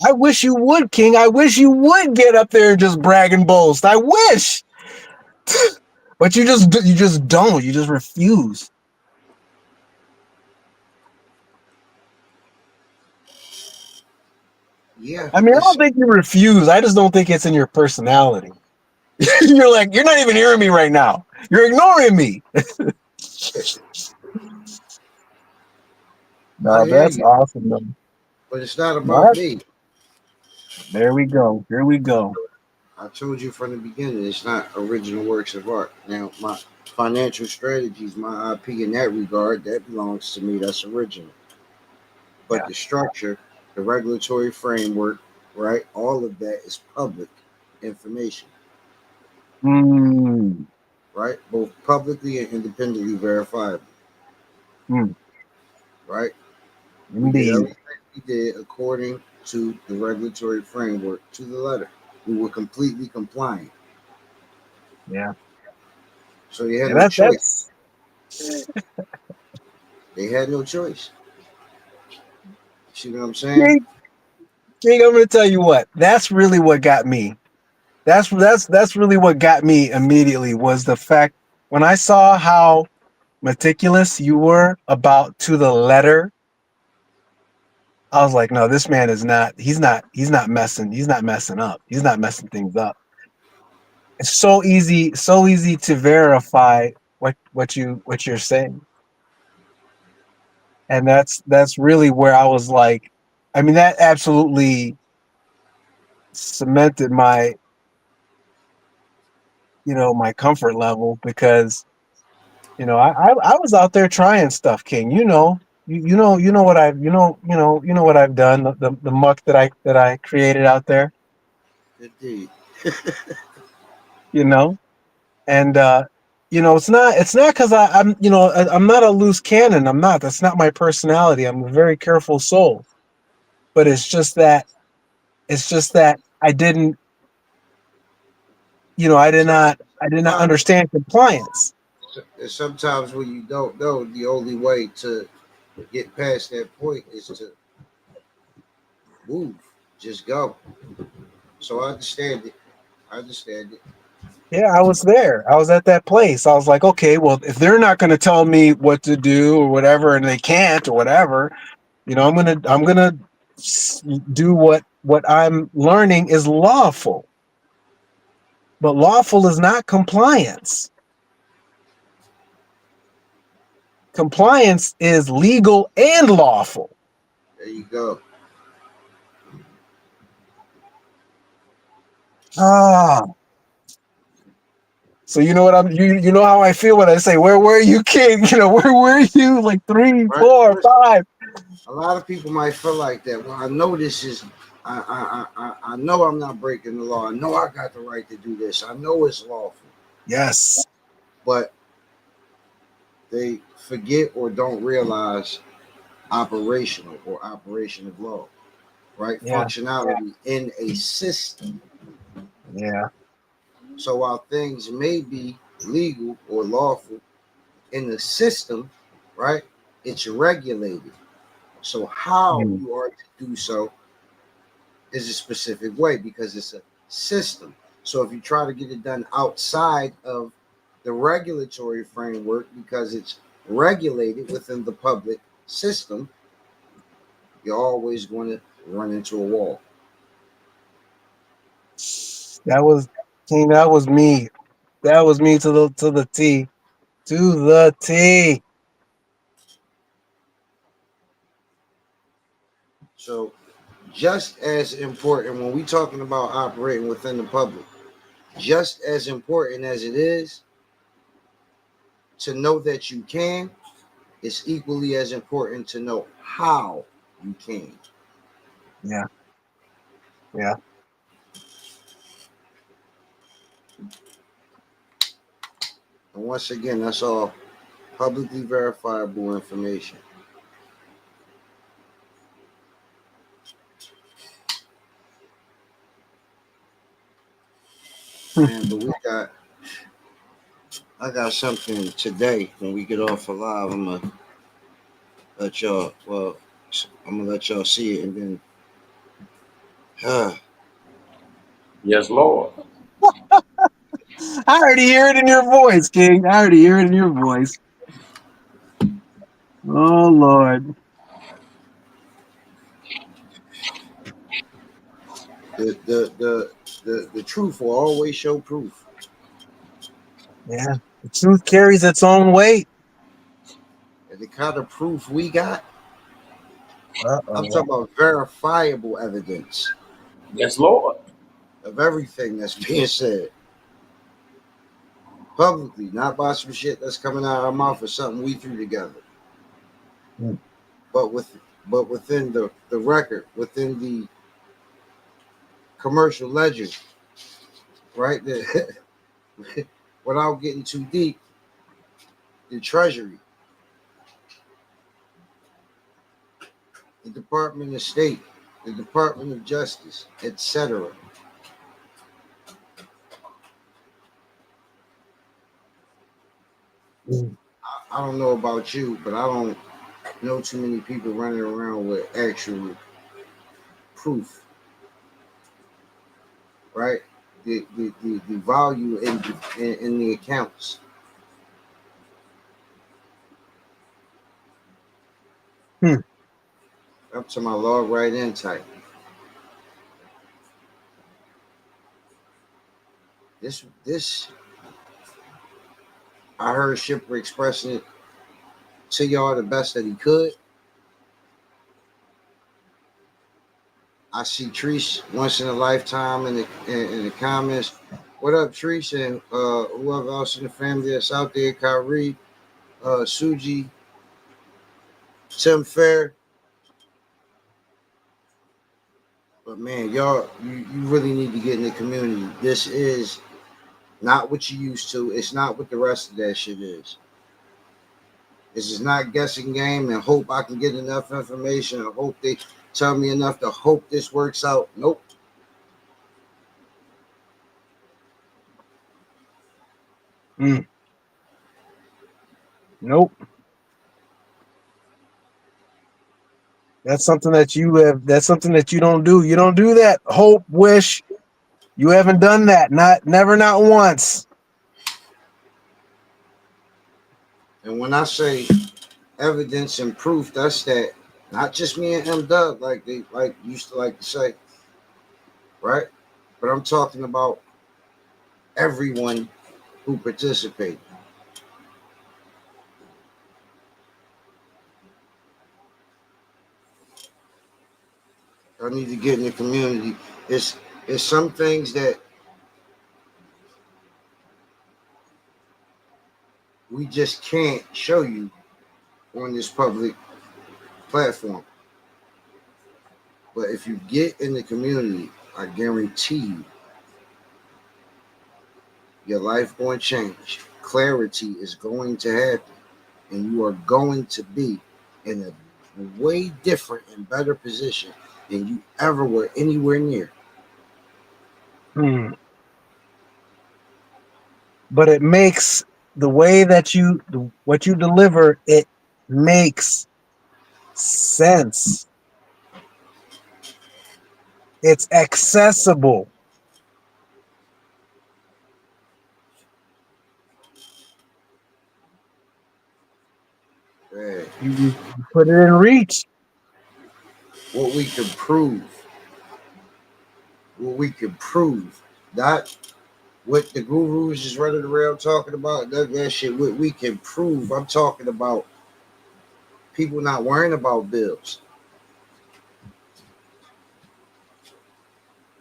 I wish you would, King. I wish you would get up there and just brag and boast. I wish, but you just don't. You just refuse. Yeah, I mean, I it's don't think you refuse. I just don't think it's in your personality. You're not even hearing me right now. You're ignoring me. I No, hear that's you, awesome, though. but it's not about What? me. There we go. Here we go. I told you from the beginning, it's not original works of art. Now, my financial strategies, my IP in that regard, that belongs to me. That's original. But Yeah. the structure, the regulatory framework, right? All of that is public information, Mm, right? Both publicly and independently verifiable, mm, right? We did indeed. everything we did according to the regulatory framework to the letter. We were completely compliant. Yeah. So they had Yeah. no choice. That's. They had no choice. See what I'm saying? King, King, I'm gonna tell you what. That's really what got me. That's really what got me immediately was the fact when I saw how meticulous you were about to the letter. I was like, no, this man is not. He's not messing. He's not messing up. He's not messing things up. It's so easy to verify what you're saying, and that's really where I was like, I mean, that absolutely cemented my my comfort level because I was out there trying stuff, King. You know what I've you know what I've done, the muck that I created out there, Indeed. you know, and it's not because I'm not a loose cannon. I'm not. That's not my personality. I'm a very careful soul. But it's just that I didn't I did not Sometimes, understand compliance. sometimes when you don't know, the only way to get past that point is to move, just go. So I understand it. I understand it. Yeah, I was there. I was at that place. I was like, okay, well, if they're not going to tell me what to do or whatever, and they can't or whatever, I'm gonna do what I'm learning is lawful. But lawful is not compliance. Compliance is legal and lawful. There you go. Ah, so you know what you know how I feel when I say, where were you, King? Where were you like three, Right? four, Listen, five? a lot of people might feel like that. Well, I know this is. I know I'm not breaking the law. I know I got the right to do this. I know it's lawful, Yes. but they forget or don't realize operational or operation of law, right? Yeah. Functionality in a system. Yeah. So while things may be legal or lawful in the system, right, it's regulated. So how Mm, you are to do so is a specific way because it's a system. So if you try to get it done outside of the regulatory framework because it's regulated within the public system, you're always going to run into a wall. that was King. That was me. That was me to the T. To the T. So just as important when we talking about operating within the public, just as important as it is to know that you can, it's equally as important to know how you can. Yeah. Yeah. And once again, that's all publicly verifiable information. man. But I got something today. When we get off of live, I'm gonna let y'all. Well, I'm gonna let y'all see it, and then Yes, Lord. I already hear it in your voice, King. I already hear it in your voice. Oh Lord. the truth will always show proof. Yeah. The truth carries its own weight. And the kind of proof we got, I'm Uh-oh. talking about verifiable evidence Yes, Lord. of everything that's being said publicly, not by some shit that's coming out of our mouth or something we threw together. Mm. But within the record, within the commercial ledger, right? Without getting too deep, the Treasury, the Department of State, the Department of Justice, etc. Mm. I don't know about you, but I don't know too many people running around with actual proof, right? The value in the accounts. Hmm. Up to my log right in type. This I heard Shipper expressing it to y'all the best that he could. I see Treese once in a lifetime in the comments. What up, Treese, and whoever else in the family that's out there, Kyrie, Suji, Tim Fair. But man, y'all, you really need to get in the community. This is not what you used to. It's not what the rest of that shit is. This is not guessing game and hope I can get enough information or hope they tell me enough to hope this works out. Nope. Mm. Nope. That's something that you have. That's something that you don't do. You don't do that. Hope, wish. You haven't done that. Never, not once. And when I say evidence and proof, that's that not just me and M Dub, like they like used to like to say, right? But I'm talking about everyone who participated. I need to get in the community. It's some things that we just can't show you on this public platform. But if you get in the community, I guarantee you, your life going to change. Clarity is going to happen, and you are going to be in a way different and better position than you ever were anywhere near. Hmm. But it makes the way that what you deliver. It makes sense. It's accessible. Hey, You put it in reach. what we can prove, what we can prove, not what the gurus is running around talking about. That shit, what we can prove. I'm talking about people not worrying about bills,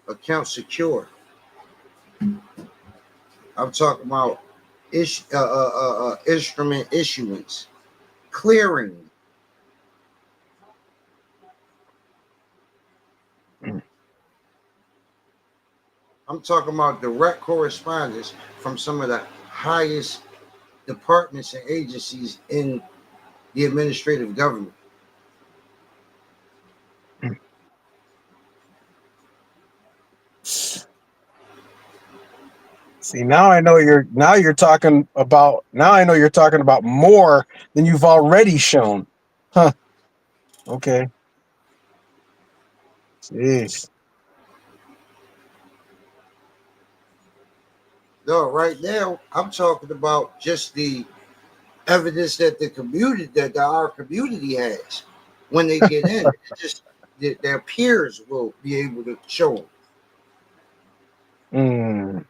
account secure. I'm talking about instrument issuance, clearing. Mm. I'm talking about direct correspondence from some of the highest departments and agencies in the administrative government. See, now I know you're talking about more than you've already shown. Huh. Okay. Jeez. No, right now I'm talking about just the evidence that our community has when they get in. It's just their peers will be able to show them. Mm.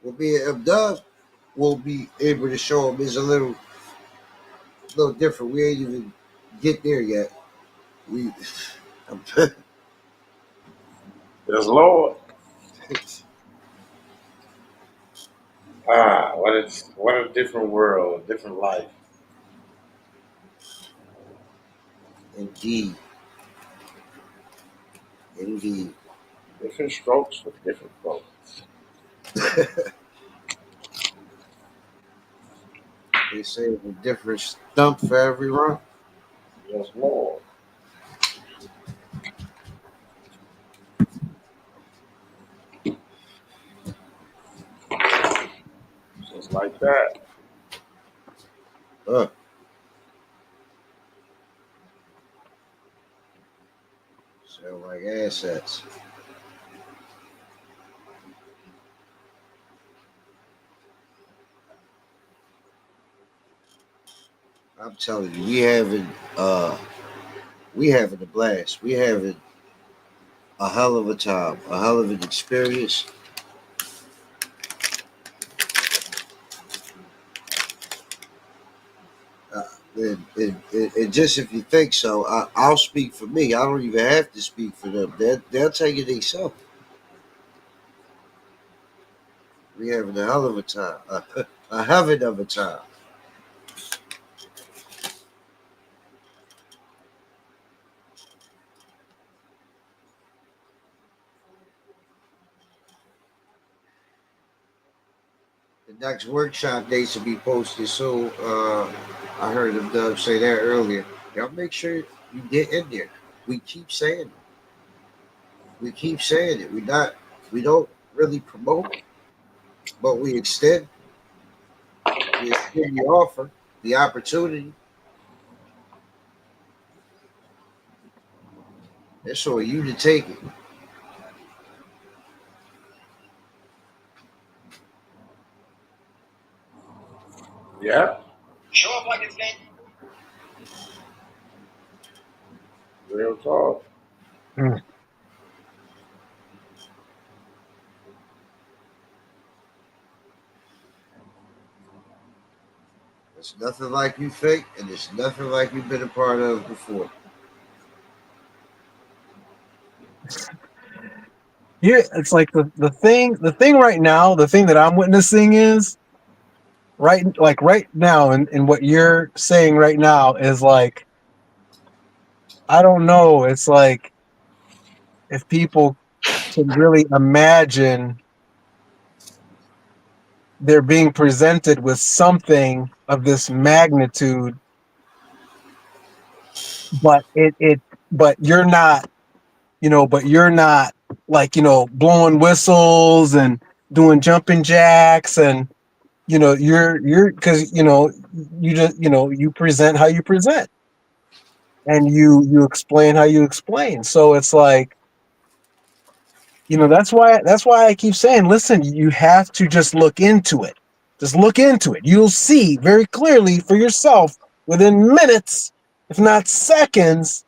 Will be if Doug will be able to show them is a little different. We ain't even get there yet. We Yes, Lord. Ah, what a different world, a different life. indeed, indeed. Different strokes for different folks. They say a different stump for every run. Yes, Lord. Just like that. Uh, Sound like assets. I'm telling you, we having a blast. We having a hell of a time, a hell of an experience. Uh, and just if you think so, I'll speak for me. I don't even have to speak for them. They'll tell you themselves. We having a hell of a time, a heaven of a time. The next workshop dates will be posted soon. I heard them Doug say that earlier. Y'all make sure you get in there. We keep saying it. We keep saying it. We don't really promote, but we extend the offer, the opportunity. It's on you to take it. Yeah. Real talk. Mm. It's nothing like you think, and it's nothing like you've been a part of before. Yeah, it's like the thing right now, the thing that I'm witnessing is right now, and what you're saying right now is like, I don't know. It's like if people can really imagine they're being presented with something of this magnitude, but but you're not, but you're not like, blowing whistles and doing jumping jacks, and you're because you just you present how you present, and you explain how you explain. So it's like, that's why I keep saying, listen, you have to just look into it. Just look into it. You'll see very clearly for yourself within minutes, if not seconds.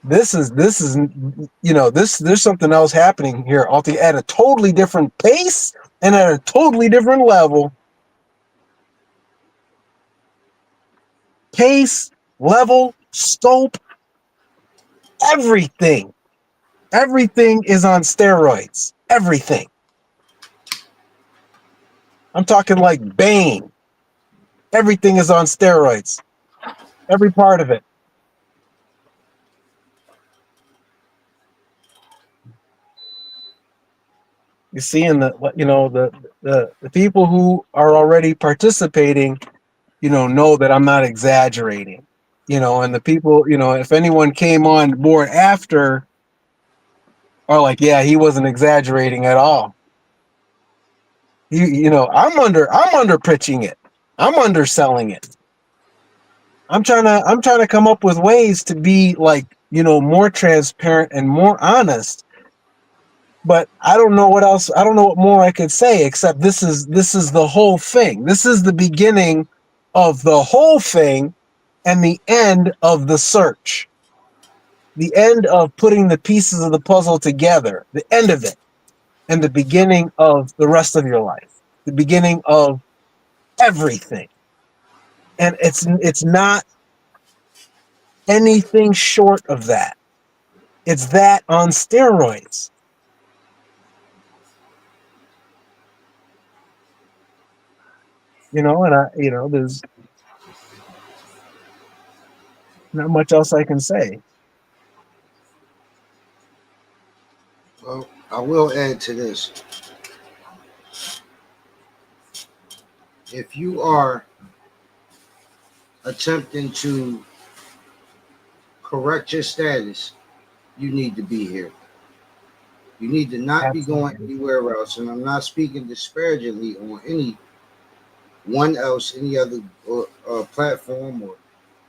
This is there's something else happening here at a totally different pace and at a totally different level. Pace, level, scope, everything. Everything is on steroids. Everything. I'm talking like Bane. Everything is on steroids. Every part of it. You see, in the people who are already participating, know that I'm not exaggerating. And the people, if anyone came on board after, are like, yeah, he wasn't exaggerating at all. I'm under pitching it. I'm underselling it. I'm trying to come up with ways to be like, more transparent and more honest. But I don't know what else. I don't know what more I could say except this is the whole thing. This is the beginning of the whole thing and the end of the search. The end of putting the pieces of the puzzle together. The end of it. And the beginning of the rest of your life. The beginning of everything. And it's not anything short of that. It's that on steroids. And there's not much else I can say. Well, I will add to this. If you are attempting to correct your status, you need to be here. You need to not be going anywhere else. And I'm not speaking disparagingly on anyone else, any other platform or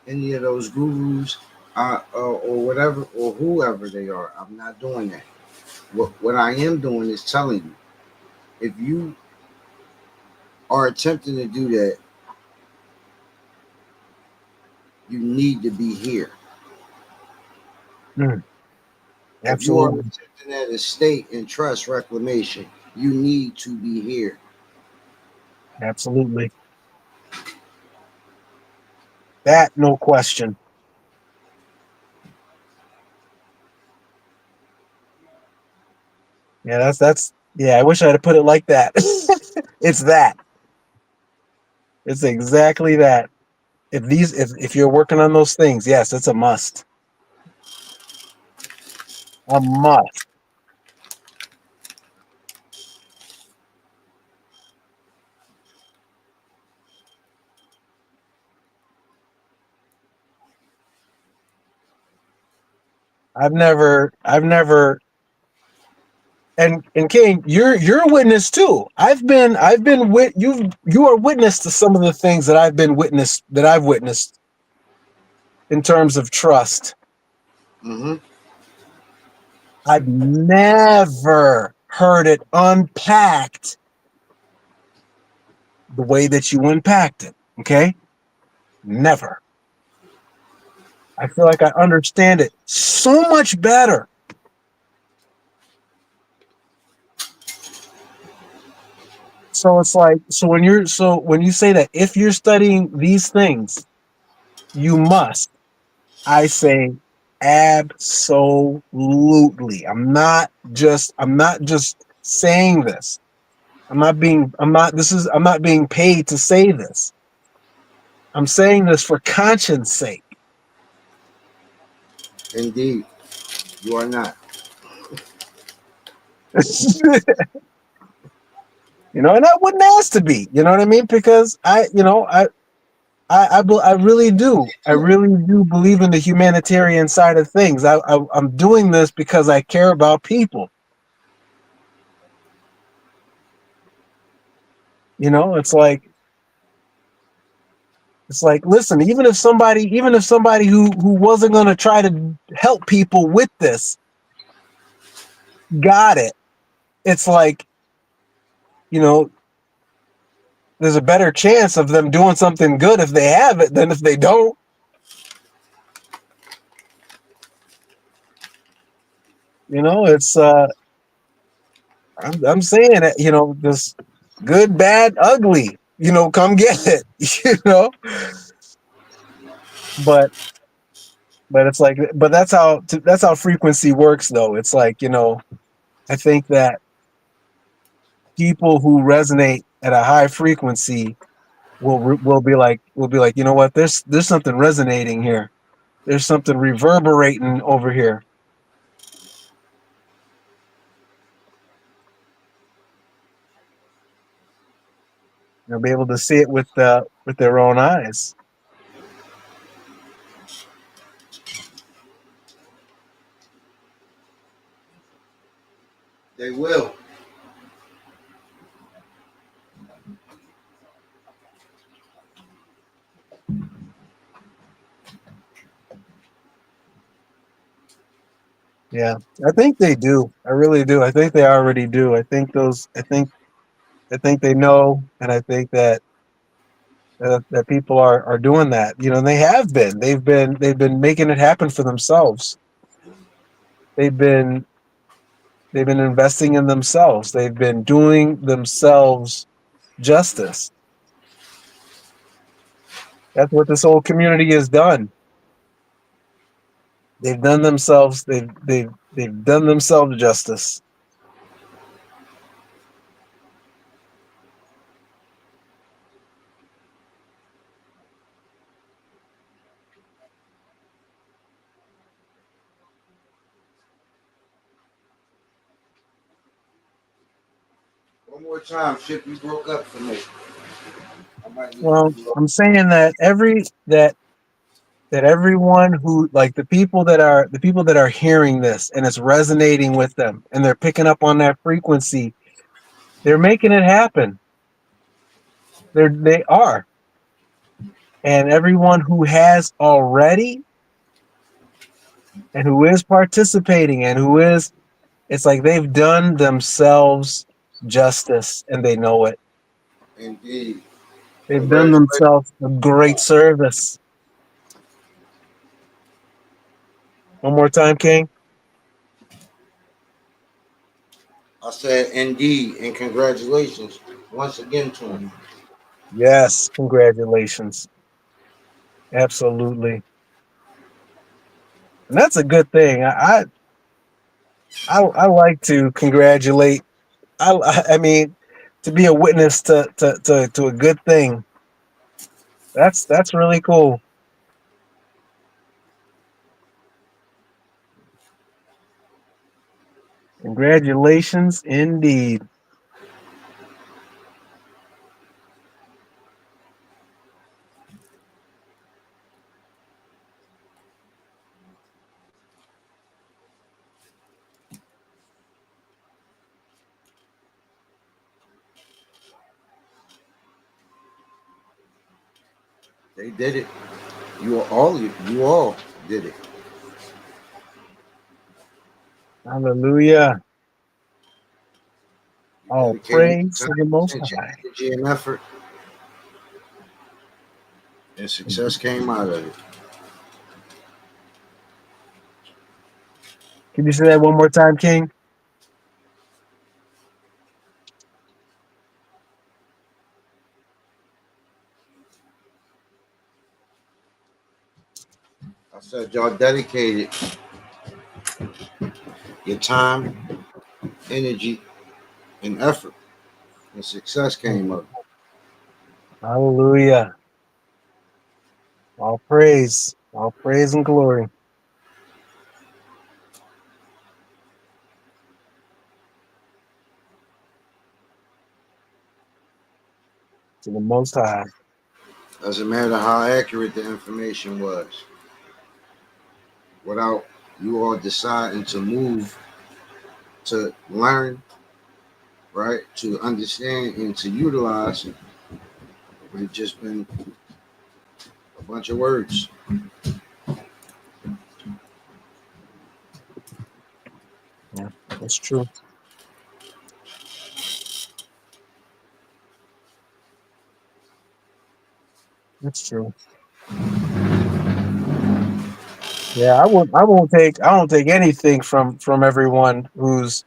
any of those gurus or whatever or whoever they are. I'm not doing that. What I am doing is telling you, if you are attempting to do that, you need to be here. Absolutely. If you are attempting at estate and trust reclamation, you need to be here. Absolutely. That, no question. Yeah, that's I wish I had put it like that. It's that. It's exactly that. If you're working on those things, yes, it's a must. A must. I've never and King, you're a witness too. I've been you are witness to some of the things that I've witnessed in terms of trust. Mm-hmm. I've never heard it unpacked the way that you unpacked it. Okay? Never. I feel like I understand it so much better. So it's like, when you say that if you're studying these things, you must, I say absolutely. I'm not just saying this. I'm not being paid to say this. I'm saying this for conscience sake. Indeed, you are not. And I wouldn't ask to be, you know what I mean? Because I really do. I really do believe in the humanitarian side of things. I'm doing this because I care about people. It's like, listen, even if somebody who wasn't going to try to help people with this got it, it's like, there's a better chance of them doing something good if they have it than if they don't. It's I'm saying it, this good, bad, ugly, come get it, but it's like, but that's how frequency works though. It's like, I think that people who resonate at a high frequency will be like, you know what, there's something resonating here. There's something reverberating over here. They'll be able to see it with their own eyes. They will. Yeah, I think they do. I really do. I think they already do. I think those. I think they know, and I think that that people are doing that. You know, they have been. They've been making it happen for themselves. They've been they've been investing in themselves. They've been doing themselves justice. That's what this whole community has done. They've done themselves. They've done themselves justice. One more time, Chip. You broke up for me. I might need Well, you. I'm saying that that everyone who, like, the people that are hearing this and it's resonating with them and they're picking up on that frequency, they're making it happen. They are. And everyone who has already and who is participating and who is, it's like they've done themselves justice and they know it. Indeed. They've done Congratulations. themselves a great service. One more time, King. I said indeed, and congratulations once again to him. Yes, congratulations. Absolutely. And that's a good thing. I like to congratulate. I mean, to be a witness to a good thing. That's really cool. Congratulations indeed. They did it. You all did it. Hallelujah. You All dedicated praise your to time, the Most sent your High. energy and effort, and success came out of it. Can you say that one more time, King? I said y'all dedicated your time, energy, and effort, and success came of it. Hallelujah. All praise and glory to the Most High. Doesn't matter how accurate the information was, without you all deciding to move, to learn, right, to understand and to utilize, it would have just been a bunch of words. Yeah, that's true. That's true. Yeah, I won't take anything from everyone who's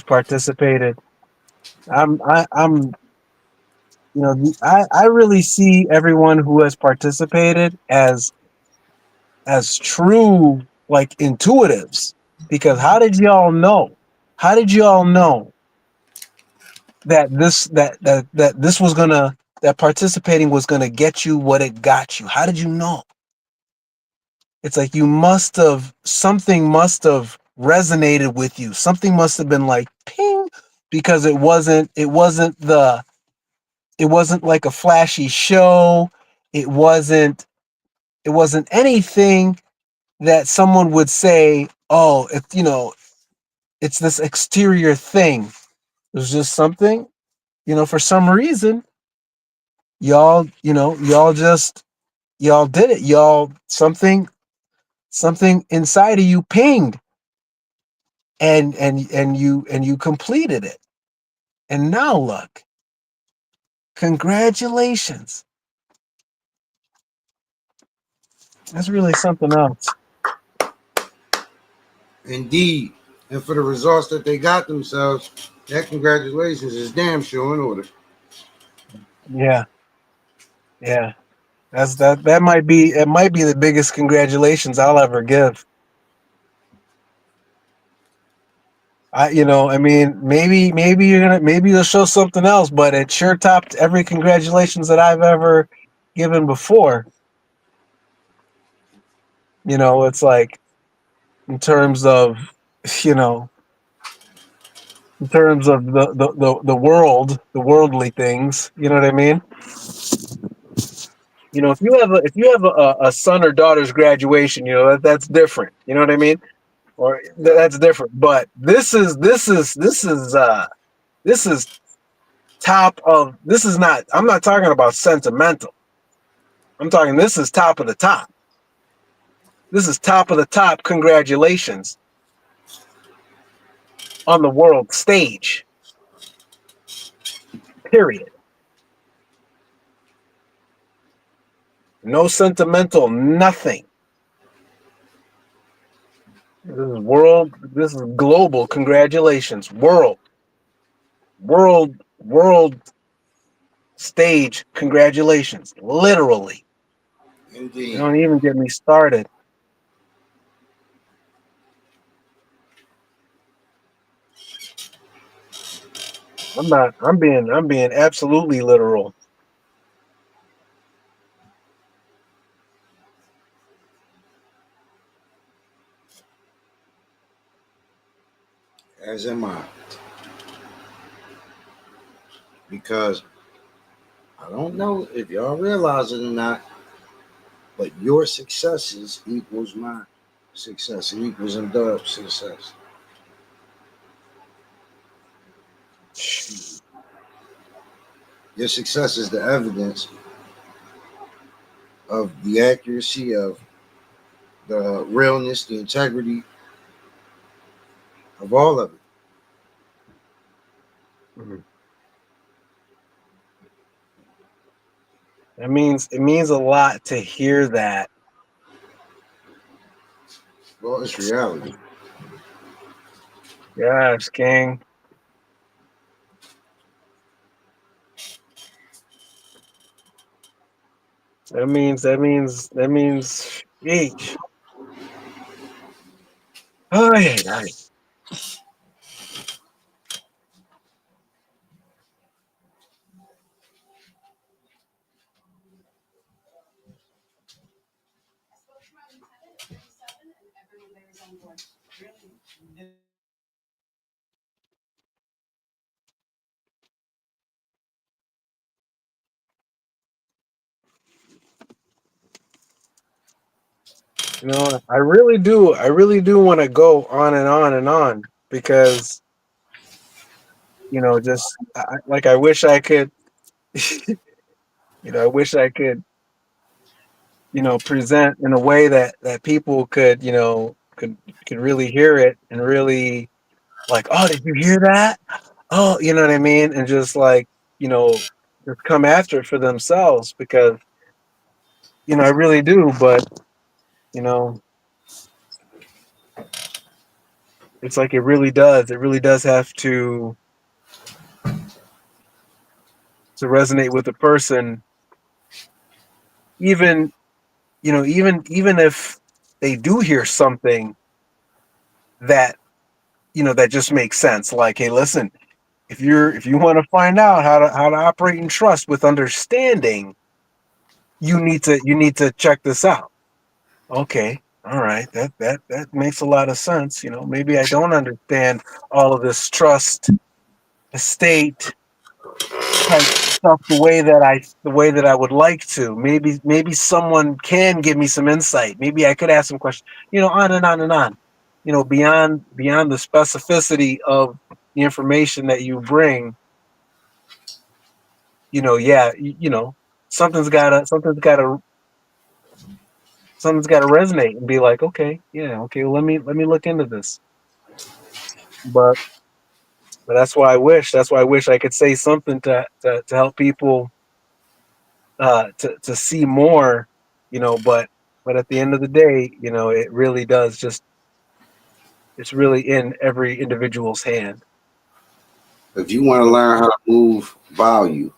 participated. I'm I really see everyone who has participated as true, like, intuitives, because how did y'all know? How did y'all know that this was gonna, that participating was gonna get you what it got you? How did you know? It's like you must have, something must have resonated with you. Something must have been like ping, because it wasn't like a flashy show. It wasn't anything that someone would say, oh, if, It's this exterior thing. There's just something, for some reason, y'all, y'all did it. Y'all something inside of you pinged, and you completed it. And now look, congratulations. That's really something else. Indeed. And for the results that they got themselves, that congratulations is damn sure in order. Yeah. Yeah. That might be the biggest congratulations I'll ever give. Maybe you'll show something else, but it sure topped every congratulations that I've ever given before. It's like in terms of, you know, in terms of the world, the worldly things, you know what I mean? If you have a son or daughter's graduation, that's different. You know what I mean? Or that's different. But this is top of, this is not, I'm not talking about sentimental. I'm talking, this is top of the top. This is top of the top congratulations on the world stage. Period. No sentimental, nothing. This is global congratulations. World stage congratulations. Literally. Indeed. Don't even get me started. I'm being absolutely literal. As am I. Because I don't know if y'all realize it or not, but your successes equals my success. It equals Dub's success. Your success is the evidence of the accuracy, of the realness, the integrity of all of it. Mhm. It means a lot to hear that. Well, it's reality. Gosh, King. That means each. Oh yeah. I really do. I really do want to go on and on and on because just I wish I could. I wish I could. Present in a way that people could really hear it and really like, oh, did you hear that? Oh, you know what I mean? And just like, just come after it for themselves because, I really do. But, you know, it's like it really does have to resonate with the person, even, even if they do hear something that, that just makes sense. Like, hey, listen, if you want to find out how to operate in trust with understanding, you need to check this out. Okay, all right, that makes a lot of sense. Maybe I don't understand all of this trust estate type stuff the way that I would like to. Maybe someone can give me some insight. Maybe I could ask some questions. On and on and on. beyond the specificity of the information that you bring, yeah, something's gotta something's gotta resonate and be like, okay, yeah, okay, well, let me look into this. But that's why I wish I could say something to help people to see more, but at the end of the day, it really does just it's really in every individual's hand. If you want to learn how to move value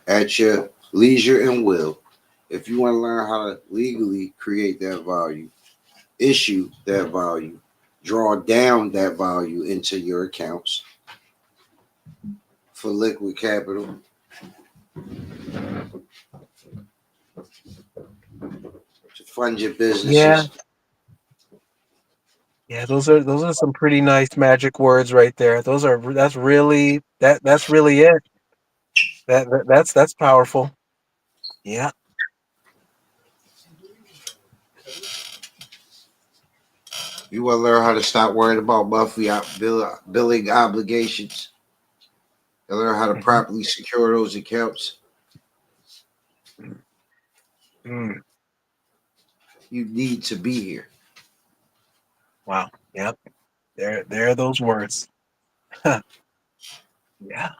at your leisure and will, if you want to learn how to legally create that value, issue that value, draw down that value into your accounts for liquid capital, to fund your Yeah, businesses. yeah, those are some pretty nice magic words right there. That's really it. That's powerful. Yeah. You want to learn how to stop worrying about monthly billing obligations and learn how to Mhm. properly secure those accounts. Mm, You need to be here. wow. Yep. There are those words. Yeah.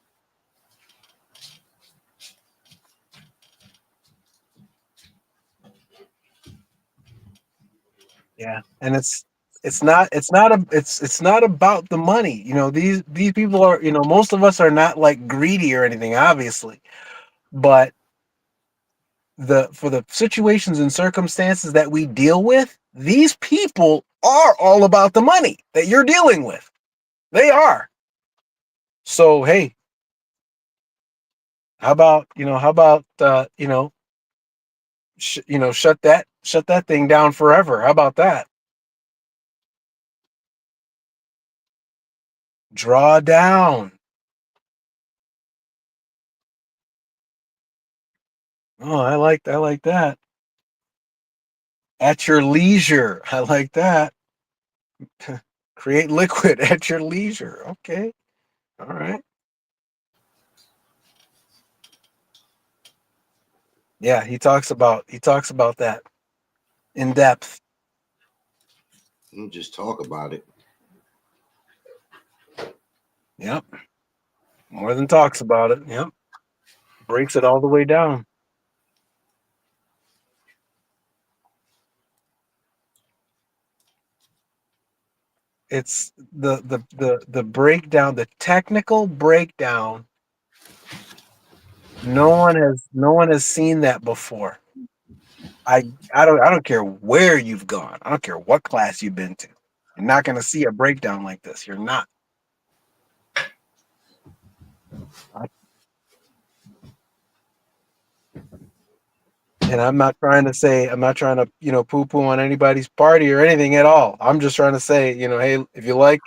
Yeah. And it's not about the money. These people are, most of us are not like greedy or anything, obviously. But for the situations and circumstances that we deal with, these people are all about the money that you're dealing with. They are. So hey, how about shut that thing down forever. How about that? Draw down. Oh, I like that. At your leisure. I like that. Create liquid at your leisure. Okay. All right. Yeah, he talks about that in depth. Don't just talk about it. Yep. More than talks about it. Yep. Breaks it all the way down. It's the breakdown, the technical breakdown. No one has seen that before. I don't care where you've gone. I don't care what class you've been to. You're not going to see a breakdown like this. You're not. And I'm not trying to poo poo on anybody's party or anything at all. I'm just trying to say, hey, you like,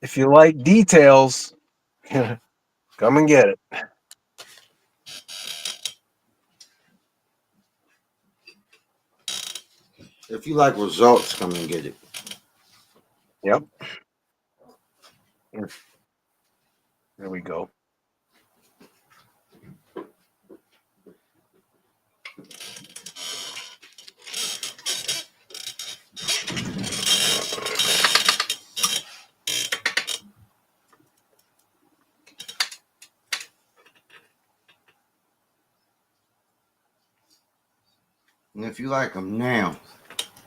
if you like details, come and get it. If you like results, come and get it. Yep. There we go. And if you like them now,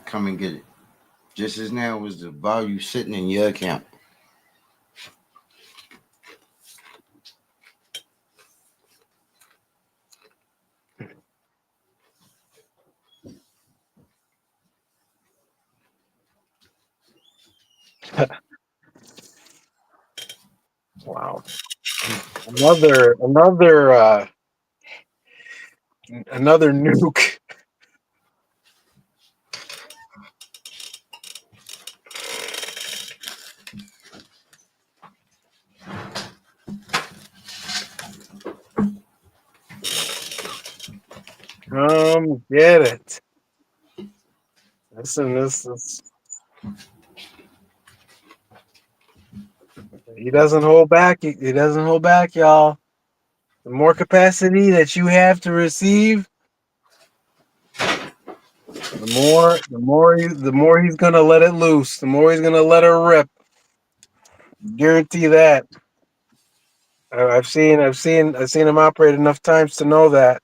come and get it. Just as now is the value sitting in your account. Wow. Another nuke. Come get it. Listen, this is, he doesn't hold back. He doesn't hold back, y'all. The more capacity that you have to receive, the more he's gonna let it loose. The more he's gonna let her rip. Guarantee that. I've seen him operate enough times to know that.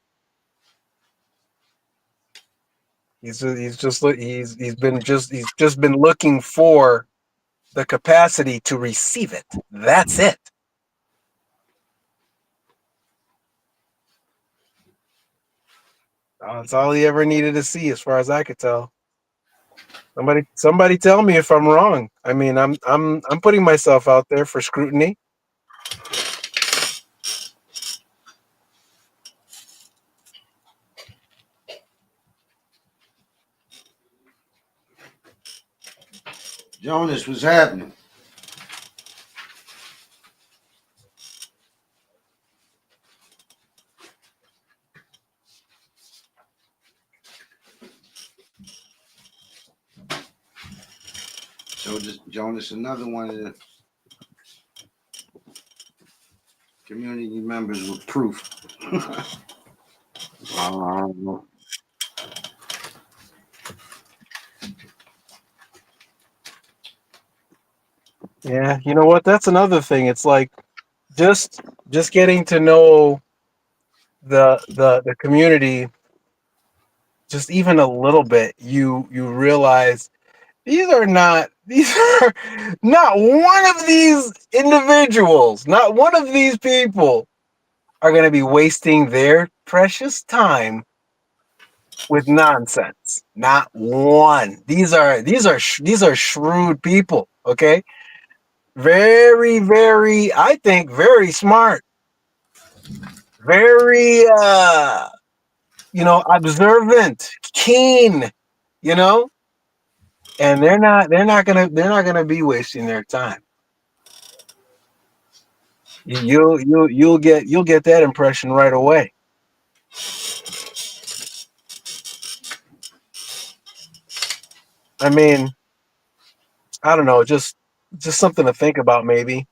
He's just been looking for the capacity to receive it. That's it. That's all he ever needed to see, as far as I could tell. Somebody tell me if I'm wrong. I mean, I'm putting myself out there for scrutiny. Jonas, what's happening? So just Jonas, another one of the community members with proof. Yeah, you know what? That's another thing. It's like just getting to know the community just even a little bit. You realize these are not one of these individuals, not one of these people are going to be wasting their precious time with nonsense. Not one. These are shrewd people, okay? Very, very, I think very smart. Very observant, keen, you know? And they're not gonna be wasting their time. You'll get that impression right away. I mean, I don't know, just something to think about maybe.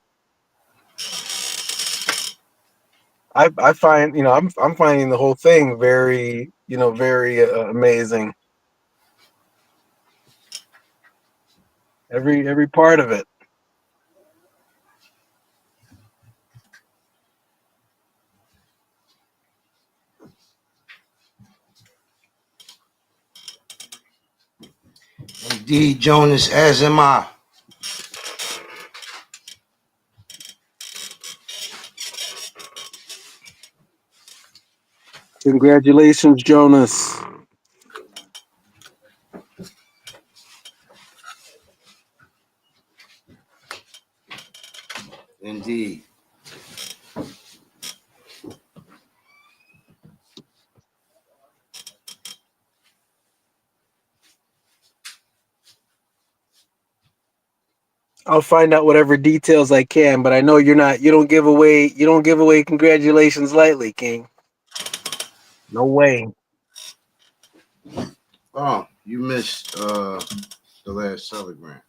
I find I'm finding the whole thing very very amazing. Every part of it. Indeed, Jonas, as am I. Congratulations, Jonas. Indeed. I'll find out whatever details I can, but I know you don't give away congratulations lightly, King. No way. Oh, you missed the last telegram.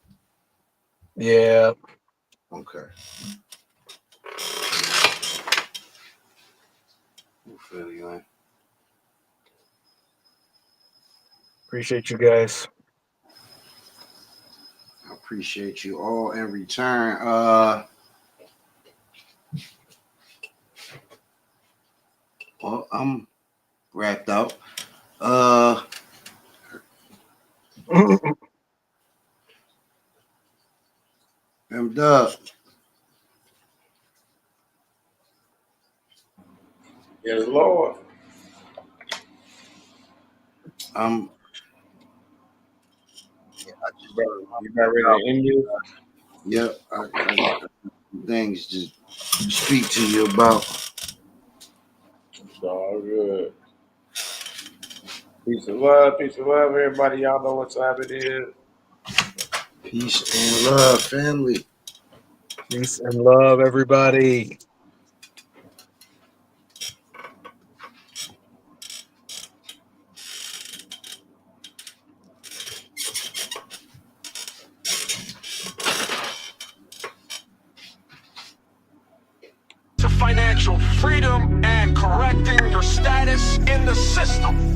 Yeah. Okay. We'll fill you in. Appreciate you guys. I appreciate you all in return. Well, I'm wrapped up. M-Dub. Yes, Lord. I'm You about ready to end this? Yep, I got things to speak to you about. It's all good. Peace and love, everybody. Y'all know what time it is. Peace and love, family. Peace and love, everybody. financial freedom and correcting your status in the system.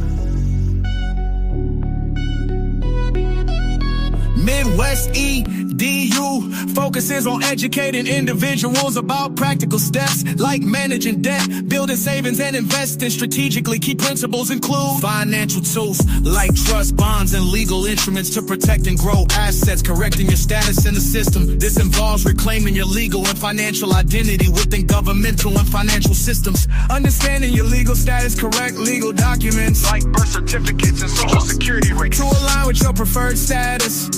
Midwest EDU focuses on educating individuals about practical steps like managing debt, building savings, and investing strategically. Key principles include financial tools like trust, bonds, and legal instruments to protect and grow assets, correcting your status in the system. This involves reclaiming your legal and financial identity within governmental and financial systems. Understanding your legal status, correct legal documents like birth certificates and social security records to align with your preferred status.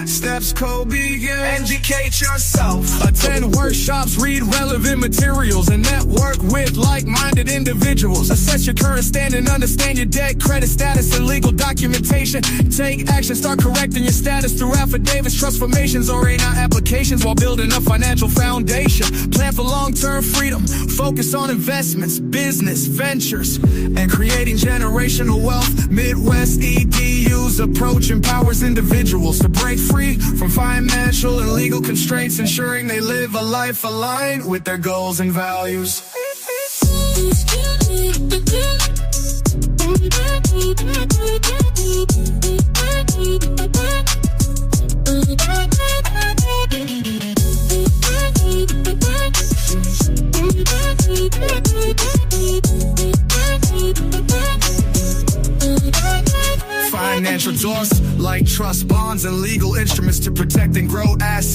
Steps code begin. Educate yourself. Attend workshops, read relevant materials, and network with like-minded individuals. Assess your current standing, understand your debt, credit status, and legal documentation. Take action, start correcting your status through affidavits, trust formations, or A9 applications while building a financial foundation. Plan for long-term freedom. Focus on investments, business, ventures, and creating generational wealth. Midwest EDU's approach empowers individuals to break free from financial and legal constraints, ensuring they live a life aligned with their goals and values. Financial tools like trust, bonds, and legal instruments to protect and grow assets.